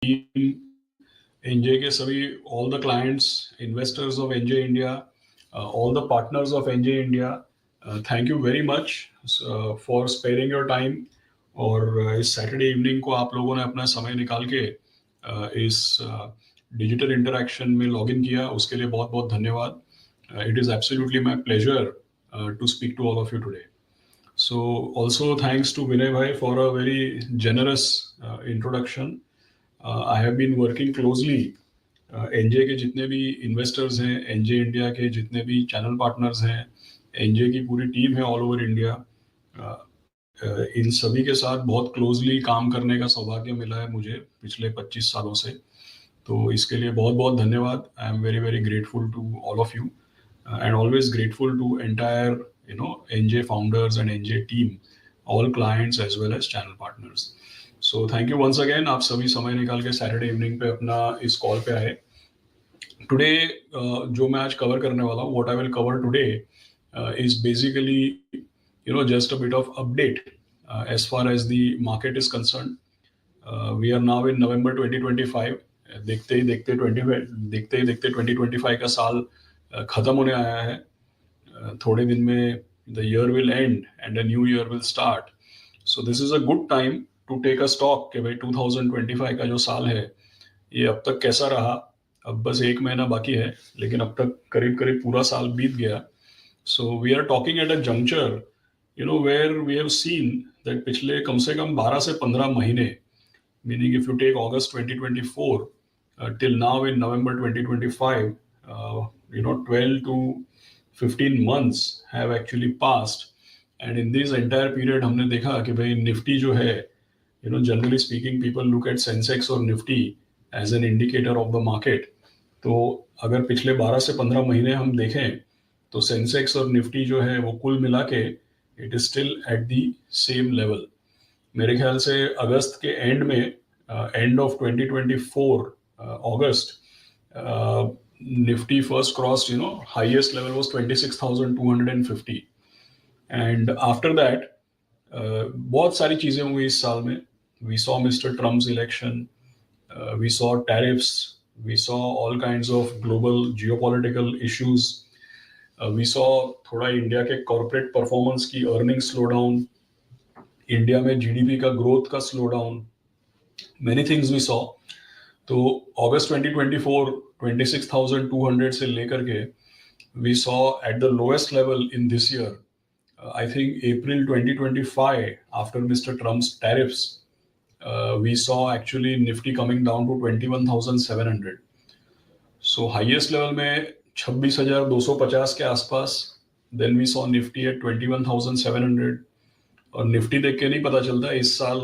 team, NJ के सभी all the clients, investors of NJ India, all the partners of NJ India, thank you very much for sparing your time. और इस Saturday evening को आप लोगों ने अपना समय निकाल के इस डिजिटल इंटरेक्शन में लॉग इन किया, उसके लिए बहुत बहुत धन्यवाद. It is absolutely my pleasure to speak to all of you today. So also thanks to Vinay Bhai for a very generous introduction. I have been working closely NJ के जितने भी investors हैं, एनजे इंडिया के जितने भी channel partners हैं, NJ की पूरी टीम है ऑल ओवर इंडिया, इन सभी के साथ बहुत क्लोजली काम करने का सौभाग्य मिला है मुझे पिछले 25 सालों से. तो इसके लिए बहुत बहुत धन्यवाद. I am very very grateful to all of you and always grateful to entire NJ founders and NJ team, all clients as well as channel partners. So thank you once again. आप सभी समय निकाल के Saturday evening पे अपना इस call पे आए. टुडे जो मैं आज कवर करने वाला हूँ, what I will cover today is basically just a bit of update as far as the market is concerned. We are now in November 2025. देखते ही देखते 2025 का साल खत्म होने आया है. थोड़े दिन में the year will end and a new year will start. So this is a good time to take a stock कि भाई 2025 का जो साल है ये अब तक कैसा रहा. अब बस एक महीना बाकी है, लेकिन अब तक करीब करीब पूरा साल बीत गया. So we are talking at a juncture where we have seen that पिछले कम से कम 12 से 15 महीने, meaning if you take August 2024 till now in November 2025, 12 to 15 months have actually passed, and in this entire period हमने देखा कि भाई Nifty जो है, generally speaking people look at Sensex और Nifty as an indicator of the market. तो अगर पिछले 12 से 15 महीने हम देखें तो सेंसेक्स और निफ्टी जो है वो कुल मिला के it is still at the same level. मेरे ख्याल से अगस्त के एंड में, end of 2024 August, Nifty first crossed, highest level was 26,250, and after that बहुत सारी चीजें हुई इस साल में. We saw Mr. Trump's election, we saw tariffs, we saw all kinds of global geopolitical issues, we saw थोड़ा India के corporate performance की अर्निंग स्लो डाउन, इंडिया में जीडीपी का ग्रोथ का slow down, many things we saw. तो अगस्त 2024 26,200 से लेकर के we saw at the lowest level in this year, I think April 2025, after Mr. Trump's tariffs, we saw actually Nifty coming down to 21,700. So highest level में 26,250 के आसपास, then we saw Nifty at 21,700. और Nifty देख के नहीं पता चलता इस साल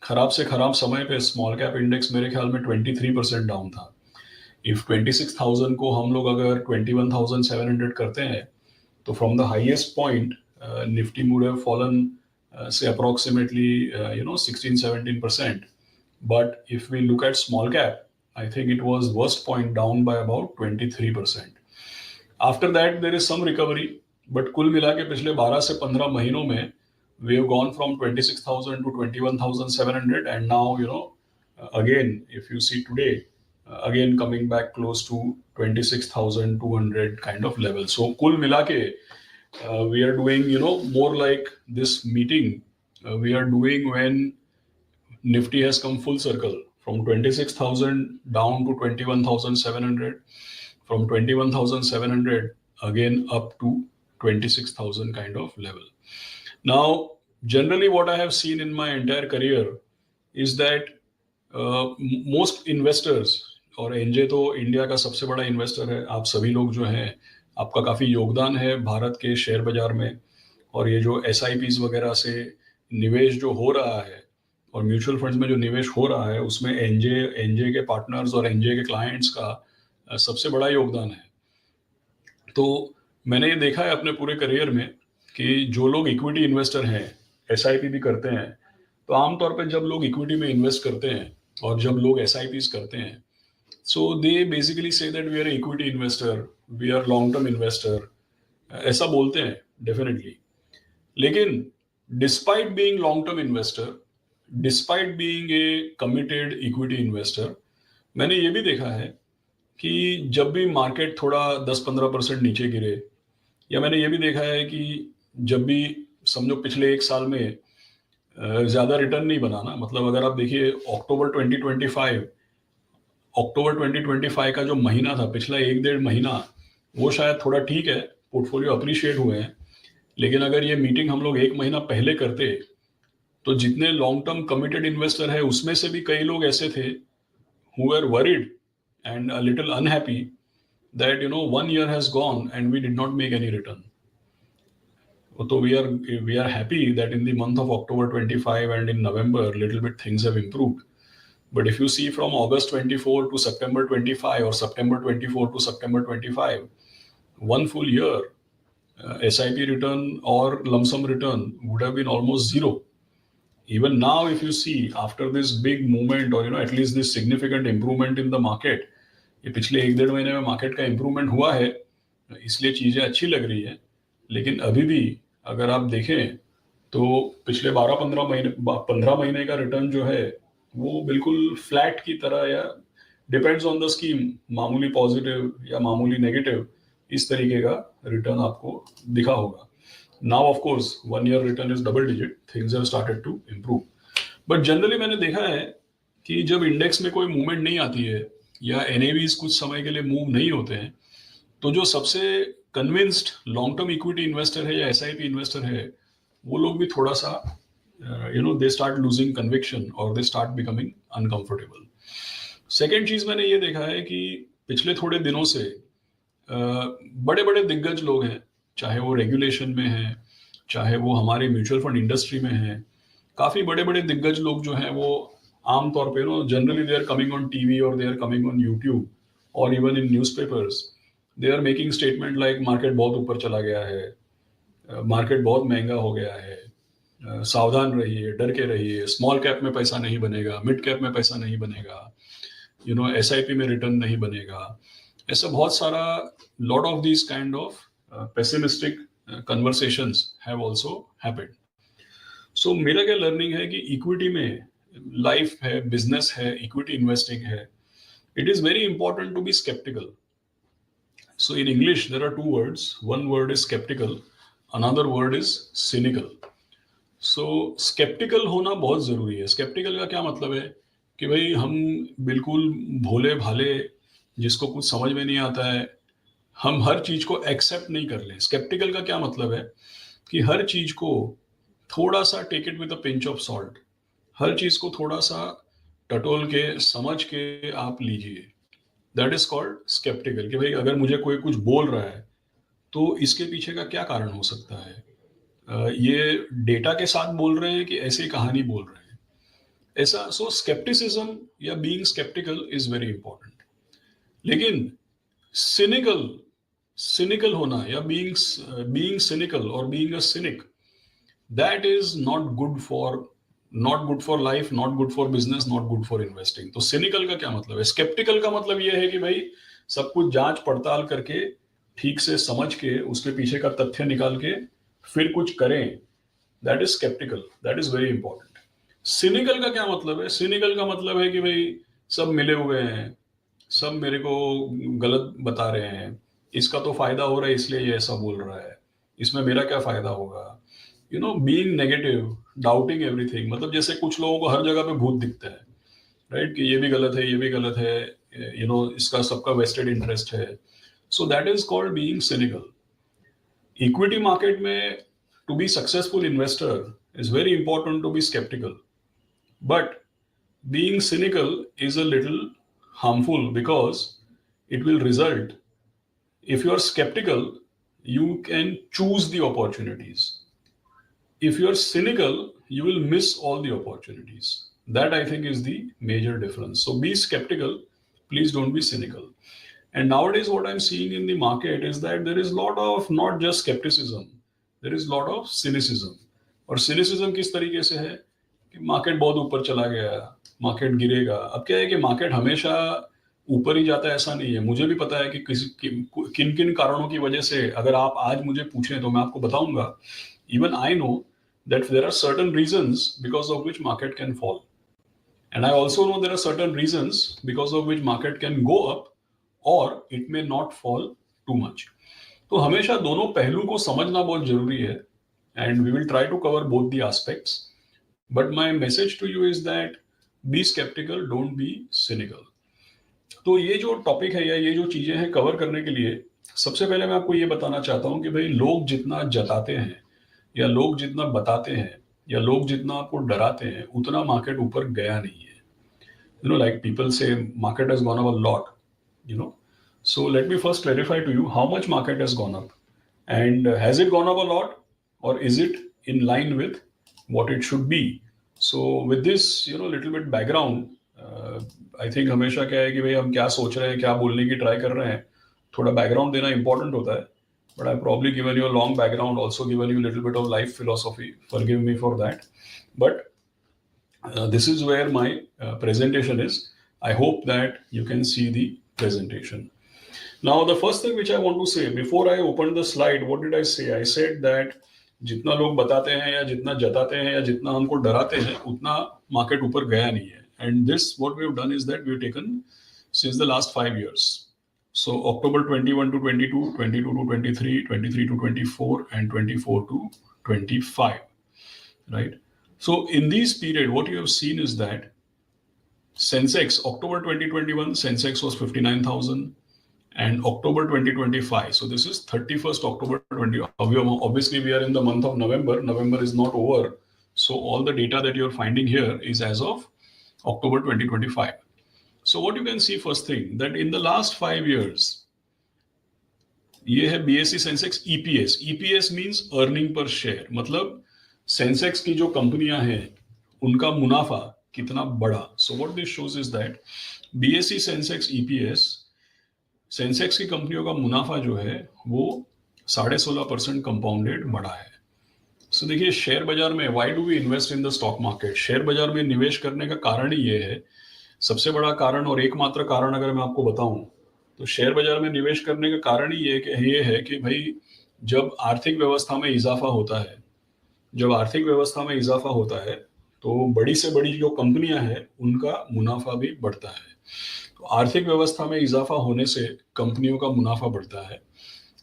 खराब से खराब समय पे स्मॉल कैप इंडेक्स मेरे ख्याल में 23% डाउन था. इफ 26,000 को हम लोग अगर 21,700 करते हैं तो from the highest point Nifty would have fallen say approximately 16-17%, but if we look at small cap, I think it was worst point down by about 23%. After that there is some recovery, but कुल मिला के पिछले 12 से 15 महीनों में we have gone from 26,000 to 21,700, and now again if you see today, again coming back close to 26,200 kind of level. So कुल मिला के we are doing more like this meeting we are doing when Nifty has come full circle from 26,000 down to 21,700, from 21,700 again up to 26,000 kind of level. Now generally what I have seen in my entire career is that most investors, और NJ तो India का सबसे बड़ा investor है, आप सभी लोग जो हैं आपका काफ़ी योगदान है भारत के शेयर बाजार में, और ये जो SIPs वगैरह से निवेश जो हो रहा है और म्यूचुअल फंड्स में जो निवेश हो रहा है उसमें एनजे के पार्टनर्स और एनजे के क्लाइंट्स का सबसे बड़ा योगदान है. तो मैंने ये देखा है अपने पूरे करियर में कि जो लोग इक्विटी इन्वेस्टर हैं, SIP भी करते हैं, तो आमतौर पे जब लोग इक्विटी में इन्वेस्ट करते हैं और जब लोग SIPs करते हैं, so they basically say that we are an equity investor, we are long term investor, ऐसा बोलते हैं डेफिनेटली. लेकिन despite being long term investor, despite being a committed equity investor, मैंने ये भी देखा है कि जब भी मार्केट थोड़ा 10-15% नीचे गिरे, या मैंने ये भी देखा है कि जब भी समझो पिछले एक साल में ज़्यादा रिटर्न नहीं बना ना, मतलब अगर आप देखिए अक्टूबर 2025 का जो महीना था, पिछला 1-1.5 महीना, वो शायद थोड़ा ठीक है, पोर्टफोलियो अप्रिशिएट हुए हैं। लेकिन अगर ये मीटिंग हम लोग 1 महीना पहले करते, तो जितने लॉन्ग टर्म कमिटेड इन्वेस्टर है उसमें से भी कई लोग ऐसे थे who were worried and a little unhappy that 1 year has gone and we did not make any return. So we are happy that in the month of October 25 and in November, little bit things have improved. But if you see from August 24 to September 25 or September 24 to September 25, one full year, SIP return or lump sum return would have been almost zero. Even now, if you see after this big movement or at least this significant improvement in the market, ये पिछले 1-1.5 महीने में market का improvement हुआ है, इसलिए चीज़ें अच्छी लग रही है। लेकिन अभी भी अगर आप देखें तो पिछले 15 महीने का रिटर्न जो है वो बिल्कुल फ्लैट की तरह, या डिपेंड्स ऑन द स्कीम, मामूली पॉजिटिव या मामूली नेगेटिव, इस तरीके का रिटर्न आपको दिखा होगा। Now of course 1 year return is double digit, things have started to improve. But generally मैंने देखा है कि जब इंडेक्स में कोई मूवमेंट नहीं आती है या एनएवीज कुछ समय के लिए मूव नहीं होते हैं, तो जो सबसे convinced long term equity investor है या एसआईपी इन्वेस्टर है, वो लोग भी थोड़ा सा दे स्टार्ट लूजिंग कन्विक्शन और they start becoming uncomfortable. Second चीज मैंने ये देखा है कि पिछले थोड़े दिनों से बड़े बड़े दिग्गज लोग हैं, चाहे वो रेगुलेशन में हैं, चाहे वो हमारे म्यूचुअल फंड इंडस्ट्री में हैं, काफी बड़े बड़े दिग्गज लोग जो हैं वो आमतौर पे generally they are coming on TV और they are coming on YouTube और even in newspapers, they are making statement like market बहुत ऊपर चला गया है, मार्केट बहुत महंगा हो गया है, सावधान रहिए, डर के रहिए, स्मॉल कैप में पैसा नहीं बनेगा, मिड कैप में पैसा नहीं बनेगा, एसआईपी में रिटर्न नहीं बनेगा। ऐसा बहुत सारा lot of this kind of pessimistic conversations have also happened. So मेरा क्या लर्निंग है कि इक्विटी में लाइफ है, बिजनेस है, इक्विटी इन्वेस्टिंग है, it is very important to be sceptical. So in English, there are two words. One word is skeptical, another word is cynical. So skeptical होना बहुत ज़रूरी है। Skeptical का क्या मतलब है कि भाई हम बिल्कुल भोले भाले, जिसको कुछ समझ में नहीं आता है, हम हर चीज़ को एक्सेप्ट नहीं कर लें। Skeptical का क्या मतलब है कि हर चीज़ को थोड़ा सा take it with a pinch of salt, हर चीज़ को थोड़ा सा टटोल के समझ के आप लीजिए। दैट इज कॉल्ड स्केप्टिकल, कि भाई अगर मुझे कोई कुछ बोल रहा है तो इसके पीछे का क्या कारण हो सकता है, ये डेटा के साथ बोल रहे हैं कि ऐसी कहानी बोल रहे हैं, ऐसा। सो स्केप्टिसिज्म या being sceptical is very important. लेकिन सिनिकल होना या बीइंग सिनिकल और being a cynic, that is not good for life, not good for business, not good for investing. तो सिनिकल का क्या मतलब है? स्केप्टिकल का मतलब यह है कि भाई सब कुछ जांच पड़ताल करके, ठीक से समझ के, उसके पीछे का तथ्य निकाल के फिर कुछ करें। That is sceptical, that is very important. Cynical का क्या मतलब है? सिनिकल का मतलब है कि भाई सब मिले हुए हैं, सब मेरे को गलत बता रहे हैं, इसका तो फायदा हो रहा है इसलिए ये ऐसा बोल रहा है, इसमें मेरा क्या फायदा होगा, बीइंग नेगेटिव, डाउटिंग एवरीथिंग। मतलब जैसे कुछ लोगों को हर जगह पे भूत दिखता है, राइट, कि ये भी गलत है, ये भी गलत है, इसका सबका वेस्टेड इंटरेस्ट है। So that is called being cynical. Equity market में to be successful investor is very important to be sceptical, but being cynical is a little harmful because it will result, if you are skeptical, you can choose the opportunities. If you are cynical, you will miss all the opportunities. That I think is the major difference. So be skeptical, please don't be cynical. And nowadays what I'm seeing in the market is that there is a lot of not just skepticism, there is a lot of cynicism. और cynicism किस तरीके से है कि market बहुत ऊपर चला गया, मार्केट गिरेगा। अब क्या है कि मार्केट हमेशा ऊपर ही जाता है ऐसा नहीं है। मुझे भी पता है कि किन किन कारणों की वजह से, अगर आप आज मुझे पूछें तो मैं आपको बताऊंगा। Even I know that there are certain reasons because of which market can fall. And I also know there are certain reasons because of which market can go up or it may not fall too much. तो हमेशा दोनों पहलू को समझना बहुत जरूरी है, and we will try to cover both the aspects. But my message to you is that be skeptical, don't be cynical. तो ये जो टॉपिक है या ये जो चीजें हैं कवर करने के लिए सबसे पहले मैं आपको ये बताना चाहता हूँ कि भाई लोग जितना जताते हैं या लोग जितना बताते हैं या लोग जितना आपको डराते हैं उतना मार्केट ऊपर गया नहीं है. Like people say market has gone up a lot, so let me first clarify to you how much market has gone up, and has it gone up a lot or is it in line with what it should be. So with this little bit background, I think हमेशा क्या है कि भाई हम क्या सोच रहे हैं, क्या बोलने की ट्राई कर रहे हैं, थोड़ा बैकग्राउंड देना इंपॉर्टेंट होता है. But I've probably given you a long background, also given you a little bit of life philosophy. Forgive me for that. But this is where my presentation is. I hope that you can see the presentation. Now, the first thing which I want to say, before I open the slide, what did I say? I said that जितना लोग बताते हैं या जितना जताते हैं या जितना हमको डराते हैं उतना मार्केट ऊपर गया नहीं है. And this, what we have done is that we have taken since the last 5 years. So October 21 to 22, 22 to 23, 23 to 24, and 24 to 25, right? So in this period, what you have seen is that Sensex, October 2021, Sensex was 59,000, and October 2025. So this is 31st October 20. Obviously, we are in the month of November. November is not over. So all the data that you're finding here is as of October 2025. So what you can see first thing, that in the last 5 years, ये है BSE Sensex EPS. EPS means earning per share. मतलब Sensex की जो कंपनियां हैं उनका मुनाफा कितना बढ़ा. So what this shows is that BSE Sensex EPS, Sensex की कंपनियों का मुनाफा जो है वो 16.5% कंपाउंडेड बढ़ा है. सो देखिए शेयर बाजार में why do we invest in the stock market. Share बाजार में निवेश करने का कारण ही ये है, सबसे बड़ा कारण और एकमात्र कारण अगर मैं आपको बताऊं तो शेयर बाजार में निवेश करने का कारण ही ये है कि भाई जब आर्थिक व्यवस्था में इजाफा होता है, जब आर्थिक व्यवस्था में इजाफा होता है तो बड़ी से बड़ी जो कंपनियां हैं उनका मुनाफा भी बढ़ता है. तो आर्थिक व्यवस्था में इजाफा होने से कंपनियों का मुनाफा बढ़ता है,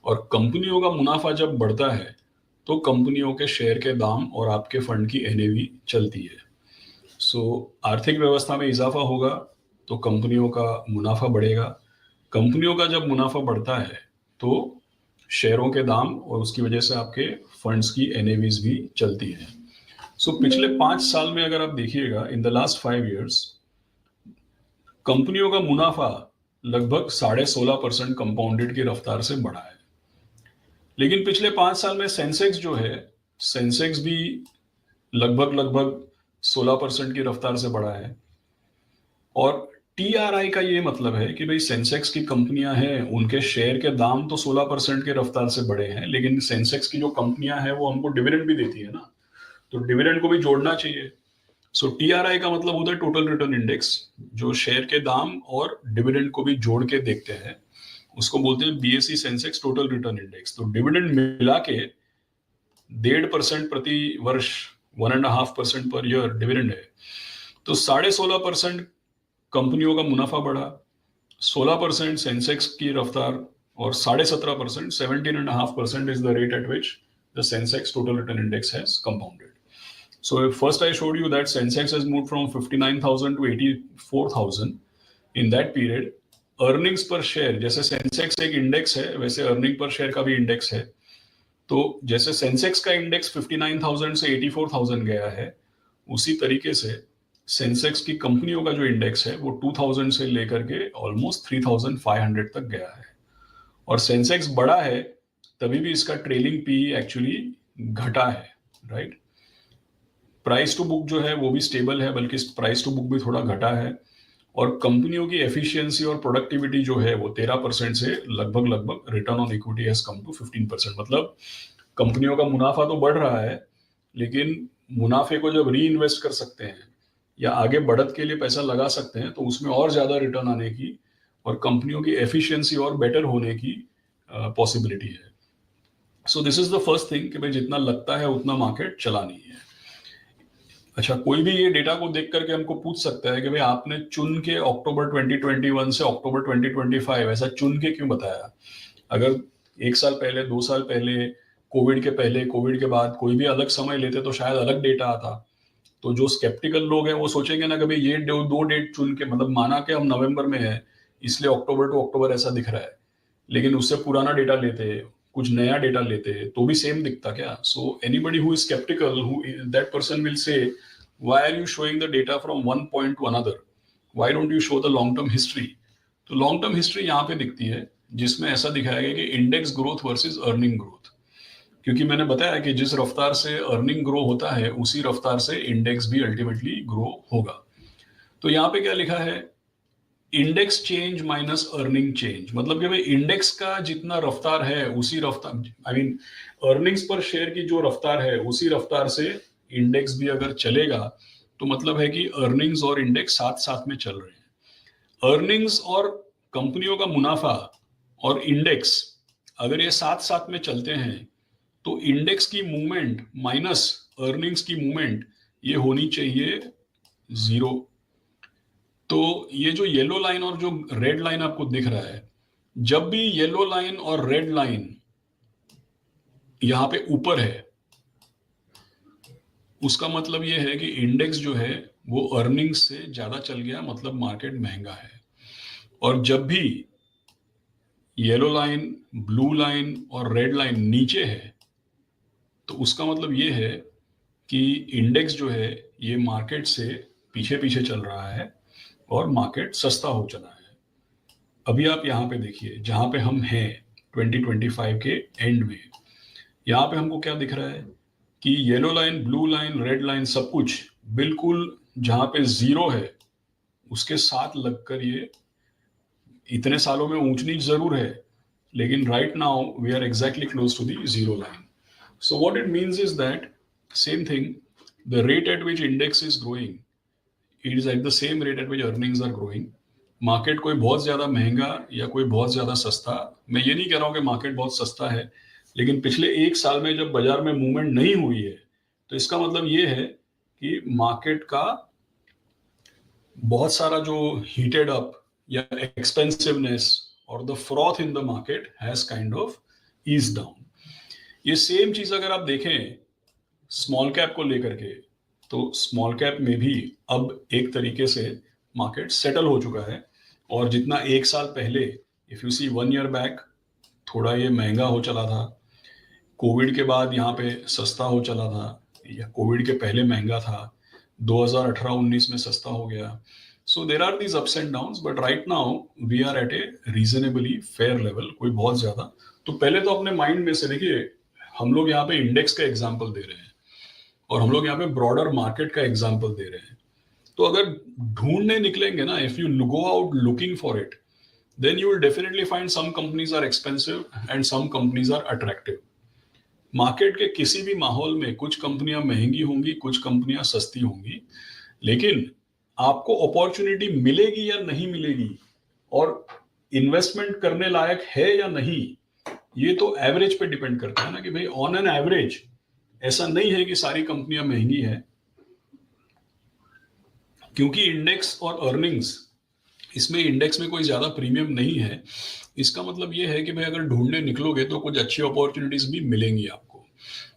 और कंपनियों का मुनाफा जब बढ़ता है तो कंपनियों के शेयर के दाम और आपके फंड की एनएवी चलती है. सो आर्थिक व्यवस्था में इजाफा होगा तो कंपनियों का मुनाफा बढ़ेगा. कंपनियों का जब मुनाफा बढ़ता है तो शेयरों के दाम और उसकी वजह से आपके फंड्स की एनएवीज भी चलती है. सो पिछले 5 साल में अगर आप देखिएगा, इन द लास्ट 5 years, कंपनियों का मुनाफा लगभग 16.5% कंपाउंडेड की रफ्तार से बढ़ा है. लेकिन पिछले 5 साल में सेंसेक्स जो है, सेंसेक्स भी लगभग 16% की रफ्तार से बढ़ा है. और टीआरआई का ये मतलब है कि भाई सेंसेक्स की कंपनियां हैं उनके शेयर के दाम तो 16% की रफ्तार से बढ़े हैं, लेकिन सेंसेक्स की जो कंपनियां हैं वो हमको डिविडेंड भी देती है ना, तो डिविडेंड को भी जोड़ना चाहिए. सो टीआरआई का मतलब होता है टोटल रिटर्न इंडेक्स, जो शेयर के दाम और डिविडेंड को भी जोड़ के देखते हैं, उसको बोलते हैं BSE Sensex total return index. तो डिविडेंड मिला के 1.5% प्रति वर्ष, 1.5% पर ईयर डिविडेंड है. तो 16.5% कंपनियों का मुनाफा बढ़ा, 16% सेंसेक्स की रफ्तार, और 17.5%, 17.5% is the rate at which the Sensex total return index has compounded. So first I showed you that Sensex has moved from 59,000 to 84,000 in that period. Earnings per share, जैसे Sensex एक index है वैसे earning per share का भी index है. तो जैसे Sensex का इंडेक्स 59,000 से 84,000 गया है, उसी तरीके से Sensex की कंपनियों का जो इंडेक्स है वो 2000 से लेकर के ऑलमोस्ट 3,500 तक गया है. और Sensex बढ़ा है तभी भी इसका ट्रेलिंग पी एक्चुअली घटा है, राइट. प्राइस टू बुक जो है वो भी स्टेबल है, बल्कि प्राइस टू बुक भी थोड़ा घटा है. और कंपनियों की एफिशिएंसी और प्रोडक्टिविटी जो है वो 13% से लगभग return on equity has come to 15%. मतलब कंपनियों का मुनाफा तो बढ़ रहा है, लेकिन मुनाफे को जब री इन्वेस्ट कर सकते हैं या आगे बढ़त के लिए पैसा लगा सकते हैं तो उसमें और ज्यादा रिटर्न आने की और कंपनियों की एफिशिएंसी और बेटर होने की पॉसिबिलिटी है. So this is the first thing कि भाई जितना लगता है उतना मार्केट चला नहीं है। अच्छा, कोई भी ये डेटा को देख करके हमको पूछ सकता है कि भाई आपने चुन के अक्टूबर 2021 से अक्टूबर 2025 ऐसा चुन के क्यों बताया? अगर एक साल पहले, 2 साल पहले, कोविड के पहले, कोविड के बाद कोई भी अलग समय लेते तो शायद अलग डेटा आता। तो जो स्केप्टिकल लोग हैं वो सोचेंगे ना कि भाई ये दो डेट चुन के, मतलब माना कि हम नवंबर में है इसलिए अक्टूबर टू अक्टूबर ऐसा दिख रहा है, लेकिन उससे पुराना डेटा लेते, कुछ नया डेटा लेते तो भी सेम दिखता क्या? So anybody who is sceptical, who that person will say why are you showing the data from one point to another, why don't you show the long term history? तो long term history यहाँ पे दिखती है जिसमें ऐसा दिखाया गया कि index growth versus earning growth, क्योंकि मैंने बताया कि जिस रफ्तार से अर्निंग ग्रो होता है उसी रफ्तार से इंडेक्स भी अल्टीमेटली ग्रो होगा। तो यहाँ पे क्या लिखा है? Index change minus earning change, मतलब कि भाई इंडेक्स का जितना रफ्तार है उसी रफ्तार, आई मीन अर्निंग्स पर शेयर की जो रफ्तार है उसी रफ्तार से इंडेक्स भी अगर चलेगा तो मतलब है कि अर्निंग्स और इंडेक्स साथ साथ में चल रहे हैं। अर्निंग्स और कंपनियों का मुनाफा और इंडेक्स अगर ये साथ साथ में चलते हैं तो इंडेक्स की मूवमेंट माइनस अर्निंग्स की मूवमेंट ये होनी चाहिए जीरो। तो ये जो येलो लाइन और जो रेड लाइन आपको दिख रहा है, जब भी येलो लाइन और रेड लाइन यहां पे ऊपर है उसका मतलब ये है कि इंडेक्स जो है वो अर्निंग्स से ज्यादा चल गया, मतलब मार्केट महंगा है। और जब भी येलो लाइन, ब्लू लाइन और रेड लाइन नीचे है तो उसका मतलब ये है कि इंडेक्स जो है ये मार्केट से पीछे पीछे चल रहा है और मार्केट सस्ता हो चला है। अभी आप यहाँ पे देखिए जहां पे हम हैं 2025 के एंड में, यहाँ पे हमको क्या दिख रहा है कि yellow line, blue line, red line सब कुछ बिल्कुल जहां पे जीरो है उसके साथ लगकर ये इतने सालों में ऊंच नीच जरूर है, लेकिन right now we are exactly close to the zero line. So what it means is that same thing, the rate at which index is growing, it is at the same rate at which earnings are growing. Market कोई बहुत ज्यादा महंगा या कोई बहुत ज्यादा सस्ता, मैं ये नहीं कह रहा हूं कि मार्केट बहुत सस्ता है, लेकिन पिछले एक साल में जब बाजार में मूवमेंट नहीं हुई है तो इसका मतलब ये है कि मार्केट का बहुत सारा जो हीटेड अप या एक्सपेंसिवनेस और the froth in the market has kind of ease down. ये सेम चीज अगर आप देखें स्मॉल कैप को लेकर के, तो स्मॉल कैप में भी अब एक तरीके से मार्केट सेटल हो चुका है। और जितना एक साल पहले, if you see 1 year back, थोड़ा ये महंगा हो चला था, कोविड के बाद यहाँ पे सस्ता हो चला था, या कोविड के पहले महंगा था, 2018-19 में सस्ता हो गया। So there are these ups and downs, but right now we are at a reasonably fair level, कोई बहुत ज्यादा। तो पहले तो अपने माइंड में से देखिए, हम लोग यहाँ पे इंडेक्स का एग्जाम्पल दे रहे हैं और हम लोग यहाँ पे ब्रॉडर मार्केट का एग्जाम्पल दे रहे हैं। तो अगर ढूंढने निकलेंगे ना, if you go out looking for it, then you will definitely find some companies are expensive and some companies are attractive. Market के किसी भी माहौल में कुछ कंपनियां महंगी होंगी, कुछ कंपनियां सस्ती होंगी, लेकिन आपको अपॉर्चुनिटी मिलेगी या नहीं मिलेगी और इन्वेस्टमेंट करने लायक है या नहीं, ये तो एवरेज पे डिपेंड करता है ना, कि भाई ऑन एन एवरेज ऐसा नहीं है कि सारी कंपनियां महंगी है, क्योंकि इंडेक्स और अर्निंग्स, इसमें इंडेक्स में कोई ज्यादा प्रीमियम नहीं है। इसका मतलब ये है कि भाई अगर ढूंढने निकलोगे तो कुछ अच्छी अपॉर्चुनिटीज भी मिलेंगी आपको।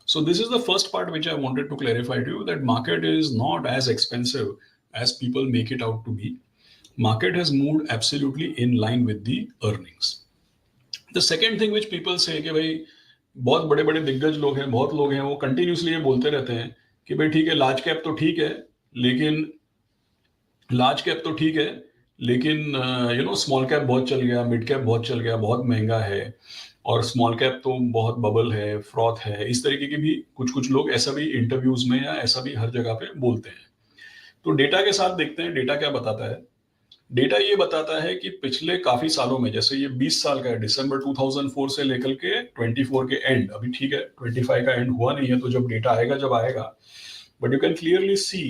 So this is the first part which I wanted to clarify to you, that market is not as expensive as people make it out to be. Market has moved absolutely in line with the earnings. The second thing which people say कि भाई बहुत बड़े बड़े दिग्गज लोग हैं, बहुत लोग हैं, वो कंटिन्यूसली ये बोलते रहते हैं कि भाई ठीक है, लार्ज कैप तो ठीक है, लेकिन लार्ज कैप तो ठीक है, लेकिन यू नो स्मॉल कैप बहुत चल गया, मिड कैप बहुत चल गया, बहुत महंगा है, और स्मॉल कैप तो बहुत बबल है, फ्रॉथ है। इस तरीके के भी कुछ लोग ऐसा भी इंटरव्यूज में या ऐसा भी हर जगह पे बोलते हैं। तो डेटा के साथ देखते हैं डेटा क्या बताता है। डेटा ये बताता है कि पिछले काफी सालों में, जैसे ये 20 साल का है, दिसंबर 2004 से लेकर के 24 के एंड, अभी ठीक है 25 का एंड हुआ नहीं है, तो जब डेटा आएगा जब आएगा, but you can clearly see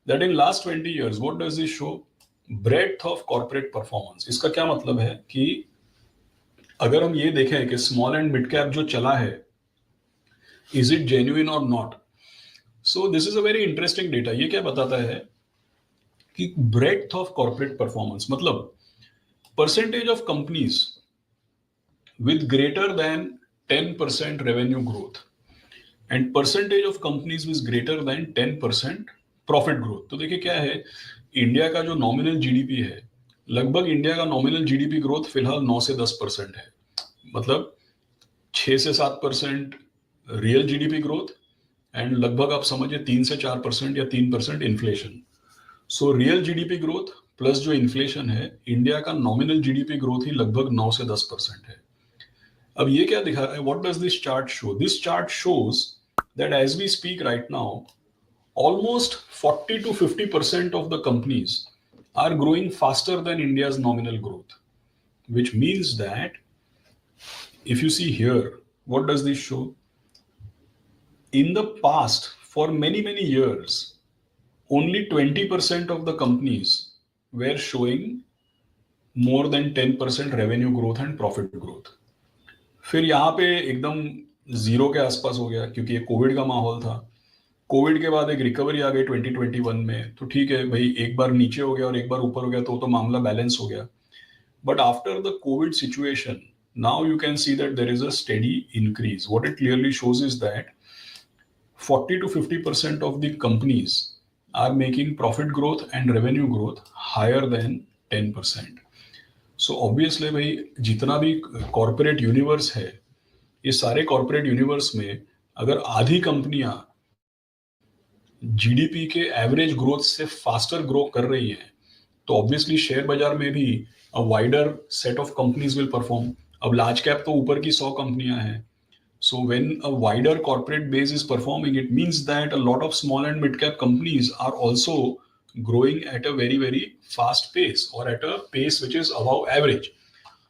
that in last 20 years what does this show? Breadth of corporate performance. इसका क्या मतलब है कि अगर हम ये देखें कि स्मॉल एंड मिड कैप जो चला है इज इट जेन्युइन और not? So this is a very interesting data. ये क्या बताता है कि ब्रेड्थ ऑफ कॉर्पोरेट परफॉर्मेंस, मतलब percentage of companies with greater than 10% revenue growth and percentage of companies with greater than 10% profit growth. तो देखिए क्या है, इंडिया का जो नॉमिनल जीडीपी है, लगभग इंडिया का नॉमिनल जीडीपी ग्रोथ फिलहाल 9 से 10% है. मतलब 6 से 7% रियल जीडीपी ग्रोथ एंड लगभग आप समझिए 3 से 4% या 3% inflation. So real GDP growth plus जो इन्फ्लेशन है, इंडिया का नॉमिनल जीडीपी ग्रोथ ही लगभग 9 से 10% है. अब ये क्या दिखा रहा है? What does this chart show? This chart shows that as we speak right now, almost 40 to 50% of the companies are growing faster than India's nominal growth, which means that if you see here, what does this show? In the past, for many, many years, only 20% of the companies were showing more than 10% revenue growth and profit growth. फिर यहाँ पे एकदम zero के आसपास हो गया क्योंकि ये कोविड का माहौल था. कोविड के बाद एक रिकवरी आ गई 2021 में, तो ठीक है भाई, एक बार नीचे हो गया और एक बार ऊपर हो गया तो मामला बैलेंस हो गया. But after the Covid situation, now you can see that there is a steady increase. What it clearly shows is that 40 to 50% of the companies are making profit growth and revenue growth higher than 10%. So obviously भाई, जितना भी corporate universe है, ये सारे corporate universe में अगर आधी कंपनियां जीडीपी के एवरेज ग्रोथ से फास्टर ग्रो कर रही हैं, तो ऑब्वियसली शेयर बाजार में भी a wider set of companies will perform. अब लार्ज कैप तो ऊपर की 100 कंपनियां हैं. So when a wider corporate base is performing, it means that a lot of small and mid cap companies are also growing at a very very fast pace or at a pace which is above average.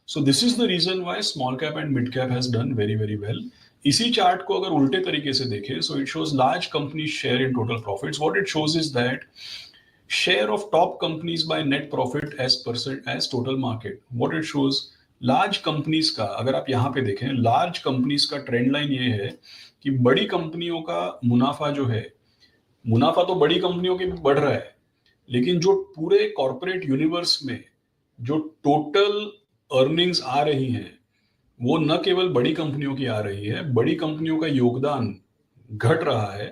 So this is the reason why small cap and mid cap has done very very well. इसी chart को अगर उल्टे तरीके से देखें, so it shows large companies share in total profits. What it shows is that share of top companies by net profit as percent as total market. What it shows, large companies का अगर आप यहाँ पे देखें, large companies का trend line ये है कि बड़ी कंपनियों का मुनाफा जो है, मुनाफा तो बड़ी कंपनियों के बढ़ रहा है, लेकिन जो पूरे कॉर्पोरेट यूनिवर्स में जो टोटल अर्निंग्स आ रही हैं, वो न केवल बड़ी कंपनियों की आ रही है, बड़ी कंपनियों का योगदान घट रहा है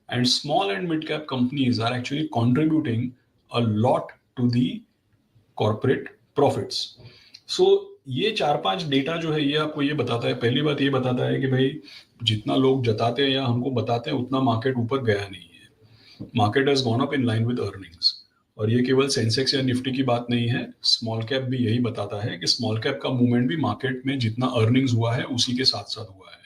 and small and mid cap companies are actually contributing a lot to the corporate profits. So ये 4-5 डेटा जो है, ये आपको ये बताता है, पहली बात ये बताता है कि भाई जितना लोग जताते हैं या हमको बताते हैं उतना मार्केट ऊपर गया नहीं है. Market has gone up in line with earnings. और ये केवल सेंसेक्स या निफ्टी की बात नहीं है, स्मॉल कैप भी यही बताता है कि स्मॉल कैप का मूवमेंट भी मार्केट में जितना अर्निंग्स हुआ है उसी के साथ साथ हुआ है.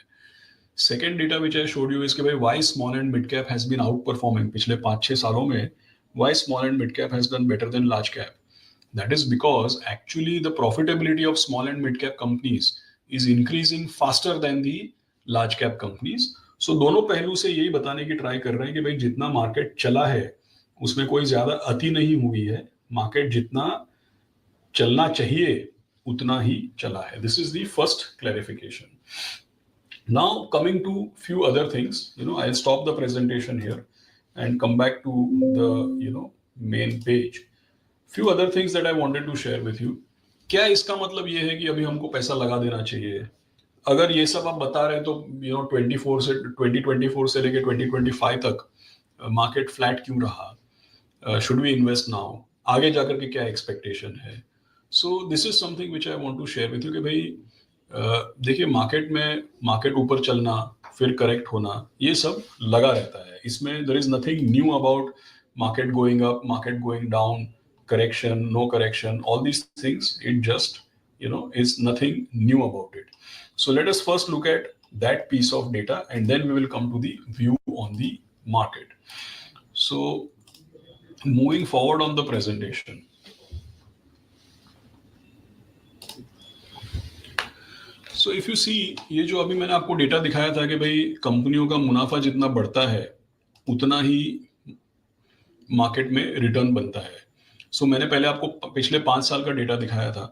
Second data which I showed you is कि भाई why small and mid cap has been outperforming पिछले 5-6 सालों में. Why small and mid cap has done better than large cap? That is because actually the profitability of small and mid cap companies is increasing faster than the large cap companies. So दोनों पहलू से यही बताने की try कर रहे हैं कि भाई जितना मार्केट चला है उसमें कोई ज्यादा अति नहीं हुई है. मार्केट जितना चलना चाहिए उतना ही चला है. This is the first clarification. Now coming to few other things, I'll stop the presentation here and come back to the main page. Few other things that I wanted to share with you. क्या इसका मतलब ये है कि अभी हमको पैसा लगा देना चाहिए? अगर ये सब आप बता रहे हैं तो 2024 से लेके 2025 तक मार्केट फ्लैट क्यों रहा? Should we invest now? आगे जाकर के क्या एक्सपेक्टेशन है? So this is something which I want to share with you कि भाई देखिए, मार्केट ऊपर चलना फिर करेक्ट होना, ये सब लगा रहता है. इसमें there is nothing new about market going up, market going down, correction, no correction, all these things, it just is nothing new about it. So let us first look at that piece of data and then we will come to the view on the market. So moving forward on the presentation, so if you see, ये जो अभी मैंने आपको data दिखाया था कि भाई कंपनियों का मुनाफा जितना बढ़ता है उतना ही मार्केट में रिटर्न बनता है. सो मैंने पहले आपको पिछले 5 साल का डेटा दिखाया था.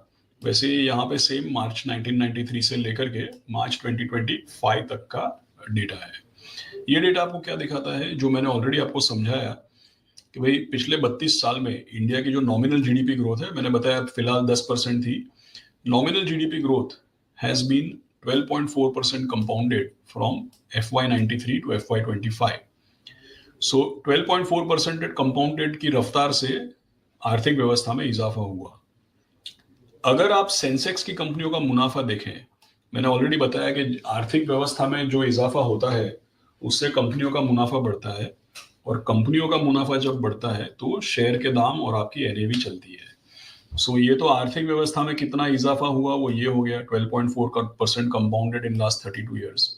वैसे यहाँ पे सेम मार्च 1993 से लेकर के मार्च 2025 तक का डेटा है। ये डेटा आपको क्या दिखाता है, जो मैंने ऑलरेडी आपको समझाया कि भाई पिछले 32 साल में इंडिया की जो नॉमिनल जीडीपी ग्रोथ है, मैंने बताया फिलहाल 10% थी। Nominal GDP growth has been 12.4% compounded from FY93 to FY25। सो 12.4% कंपाउंडेड की रफ्तार से आर्थिक व्यवस्था में इजाफा हुआ। अगर आप सेंसेक्स की कंपनियों का मुनाफा देखें, मैंने ऑलरेडी बताया कि आर्थिक व्यवस्था में जो इजाफा होता है उससे कंपनियों का मुनाफा बढ़ता है, और कंपनियों का मुनाफा जब बढ़ता है तो शेयर के दाम और आपकी एनएवी चलती है। सो ये तो आर्थिक व्यवस्था में कितना इजाफा हुआ वो ये हो गया 12.4% compounded in last 32 years.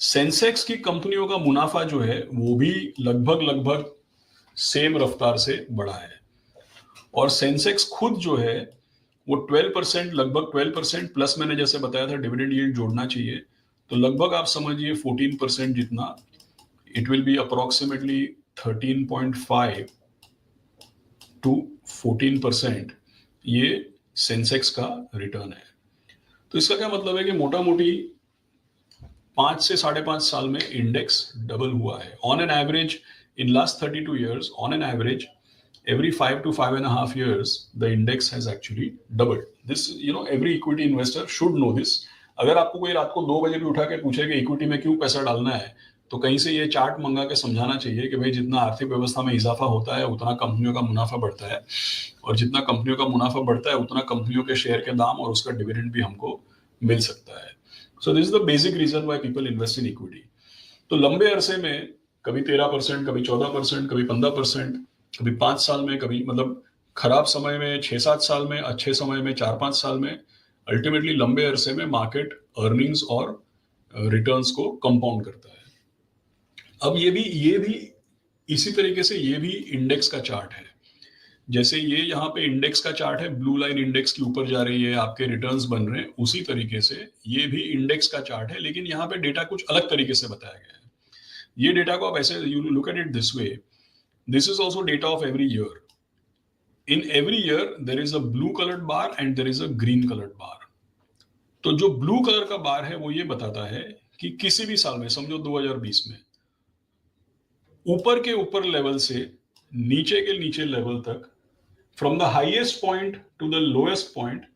Sensex की कंपनियों का मुनाफा जो है वो भी लगभग लगभग सेम रफ्तार से बढ़ा है, और सेंसेक्स खुद जो है वो 12%, लगभग 12% प्लस, मैंने जैसे बताया था डिविडेंड यील्ड जोड़ना चाहिए, तो लगभग आप समझिए 14% जितना, it will B approximately 13.5 to 14% ये सेंसेक्स का रिटर्न है। तो इसका क्या मतलब है कि मोटा मोटी 5 से 5.5 साल में इंडेक्स डबल हुआ है। On an average in last 32 years, on an average every 5 to 5.5 years the index has actually doubled. This, every equity investor should know this. अगर आपको कोई रात को 2 बजे भी उठा के पूछे कि इक्विटी में क्यों पैसा डालना है, तो कहीं से ये चार्ट मंगा के समझाना चाहिए कि भाई जितना आर्थिक व्यवस्था में इजाफा होता है उतना कंपनियों का मुनाफा बढ़ता है, और जितना कंपनियों का मुनाफा बढ़ता है उतना कंपनियों के शेयर के दाम और उसका डिविडेंड भी हमको मिल सकता है। So this is the basic reason why people invest in equity. तो लंबे अरसे में कभी 13%, कभी 14%, कभी 15%, कभी 5 साल में, कभी मतलब खराब समय में 6-7 साल में, अच्छे समय में 4-5 साल में, अल्टीमेटली लंबे अरसे में मार्केट अर्निंग्स और रिटर्न्स को कंपाउंड करता है। अब ये भी इसी तरीके से ये भी इंडेक्स का चार्ट है। जैसे ये यहाँ पे इंडेक्स का चार्ट है, ब्लू लाइन इंडेक्स के ऊपर जा रही है, आपके रिटर्न्स बन रहे हैं, उसी तरीके से ये भी इंडेक्स का चार्ट है, लेकिन यहाँ पे डेटा कुछ अलग तरीके से बताया गया है। ये डेटा को आप ऐसे, you look at it this way, this is also data of every year. In every year there is a blue colored bar and there is a green colored bar. तो जो ब्लू कलर का बार है वो ये बताता है कि किसी भी साल में, समझो 2020 में, ऊपर के ऊपर लेवल से नीचे के नीचे लेवल तक, from the highest point to the lowest point,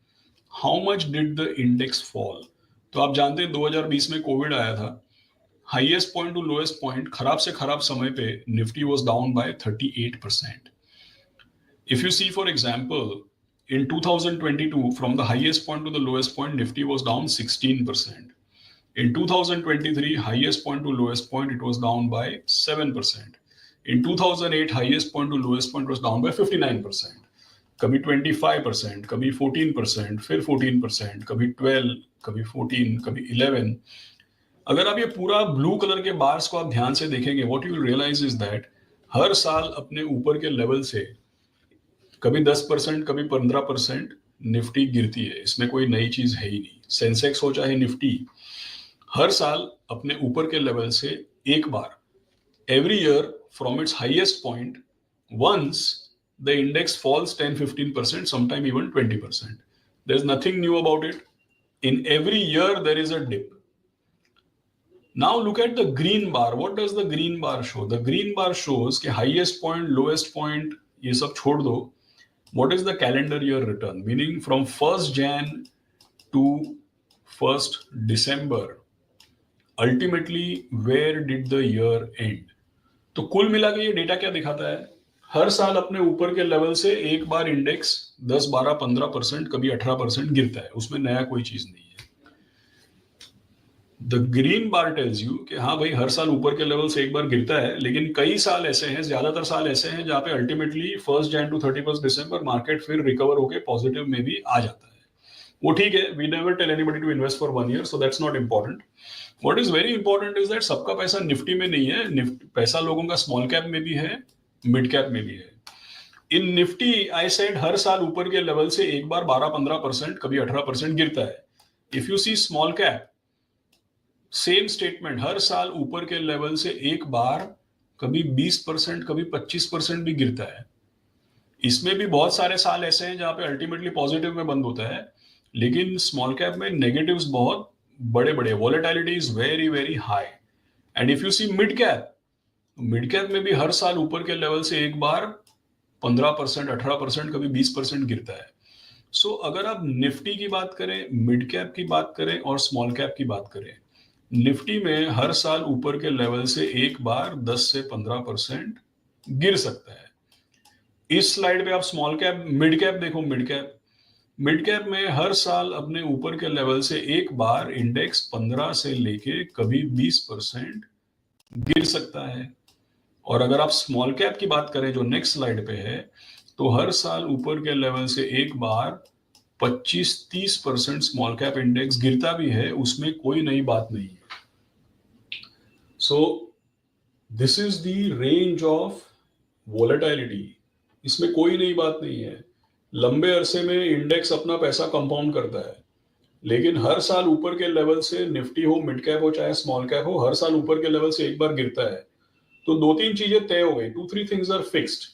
how much did the index fall. तो आप जानते हैं 2020 में कोविड आया था, highest point to lowest point, खराब से खराब समय पे Nifty was down by 38%। If you see for example in 2022 from the highest point to the lowest point Nifty was down 16%। In 2023 highest point to lowest point it was down by 7%. In 2008 highest point to lowest point was down by 59%. कभी 25%, कभी 14%, फिर 14%, कभी 12, कभी 14, कभी 11। अगर आप ये पूरा ब्लू कलर के बार्स को आप ध्यान से देखेंगे, what you will realise is that हर साल अपने ऊपर के लेवल से कभी 10%, कभी 15% निफ्टी गिरती है। इसमें कोई नई चीज है ही नहीं। सेंसेक्स हो चाहे निफ्टी, हर साल अपने ऊपर के लेवल से एक बार, every year from its highest point, once the index falls 10-15%, sometime even 20%. There is nothing new about it. In every year there is a dip. Now look at the green bar. What does the green bar show? The green bar shows कि highest point, lowest point, ये सब छोड़ दो. What is the calendar year return? Meaning from 1st Jan to 1st December, ultimately where did the year end? तो कुल मिला के ये डेटा क्या दिखाता है? हर साल अपने ऊपर के लेवल से एक बार इंडेक्स 10, 12, 15%, कभी 18% गिरता है। उसमें नया कोई चीज नहीं है। The green bar tells you कि हाँ भाई हर साल ऊपर के लेवल से एक बार गिरता है, लेकिन कई साल ऐसे हैं, ज्यादातर साल ऐसे हैं जहाँ पे ultimately 1st Jan to 31st December market फिर रिकवर होके पॉजिटिव में भी आ जाता है। वो ठीक है, we never tell anybody to invest for 1 year, so that's not important. What is very important is that सबका पैसा निफ्टी में नहीं है, पैसा लोगों का स्मॉल कैप में भी है, मिड कैप में भी है। इन निफ्टी आई सेड हर साल ऊपर के लेवल से एक बार 12-15%, कभी 18% गिरता है। If you see small cap, same statement, हर साल ऊपर के लेवल से एक बार कभी 20%, कभी 25% भी गिरता है। इसमें भी बहुत सारे साल ऐसे हैं जहां पे अल्टीमेटली पॉजिटिव में बंद होता है, लेकिन स्मॉल कैप में नेगेटिव्स बहुत बड़े बड़े, volatility is very very high. And if you see mid cap में भी हर साल ऊपर के लेवल से एक बार 15%, 18%, कभी 20% गिरता है. सो अगर आप निफ्टी की बात करें, मिड कैप की बात करें और स्मॉल कैप की बात करें, निफ्टी में हर साल ऊपर के लेवल से एक बार 10 से 15% गिर सकता है. इस स्लाइड पे आप स्मॉल कैप, मिड कैप देखो. मिड कैप में हर साल अपने ऊपर के लेवल से एक बार इंडेक्स 15 से लेके कभी 20% गिर सकता है. और अगर आप स्मॉल कैप की बात करें जो नेक्स्ट स्लाइड पे है, तो हर साल ऊपर के लेवल से एक बार 25-30% स्मॉल कैप इंडेक्स गिरता भी है, उसमें कोई नई बात नहीं है. So this is the range of volatility. इसमें कोई नई बात नहीं है. लंबे अरसे में इंडेक्स अपना पैसा कंपाउंड करता है, लेकिन हर साल ऊपर के लेवल से निफ्टी हो, मिड कैप हो, चाहे स्मॉल कैप हो, हर साल ऊपर के लेवल से एक बार गिरता है. तो 2-3 चीजें तय हो गई. 2-3 things are fixed.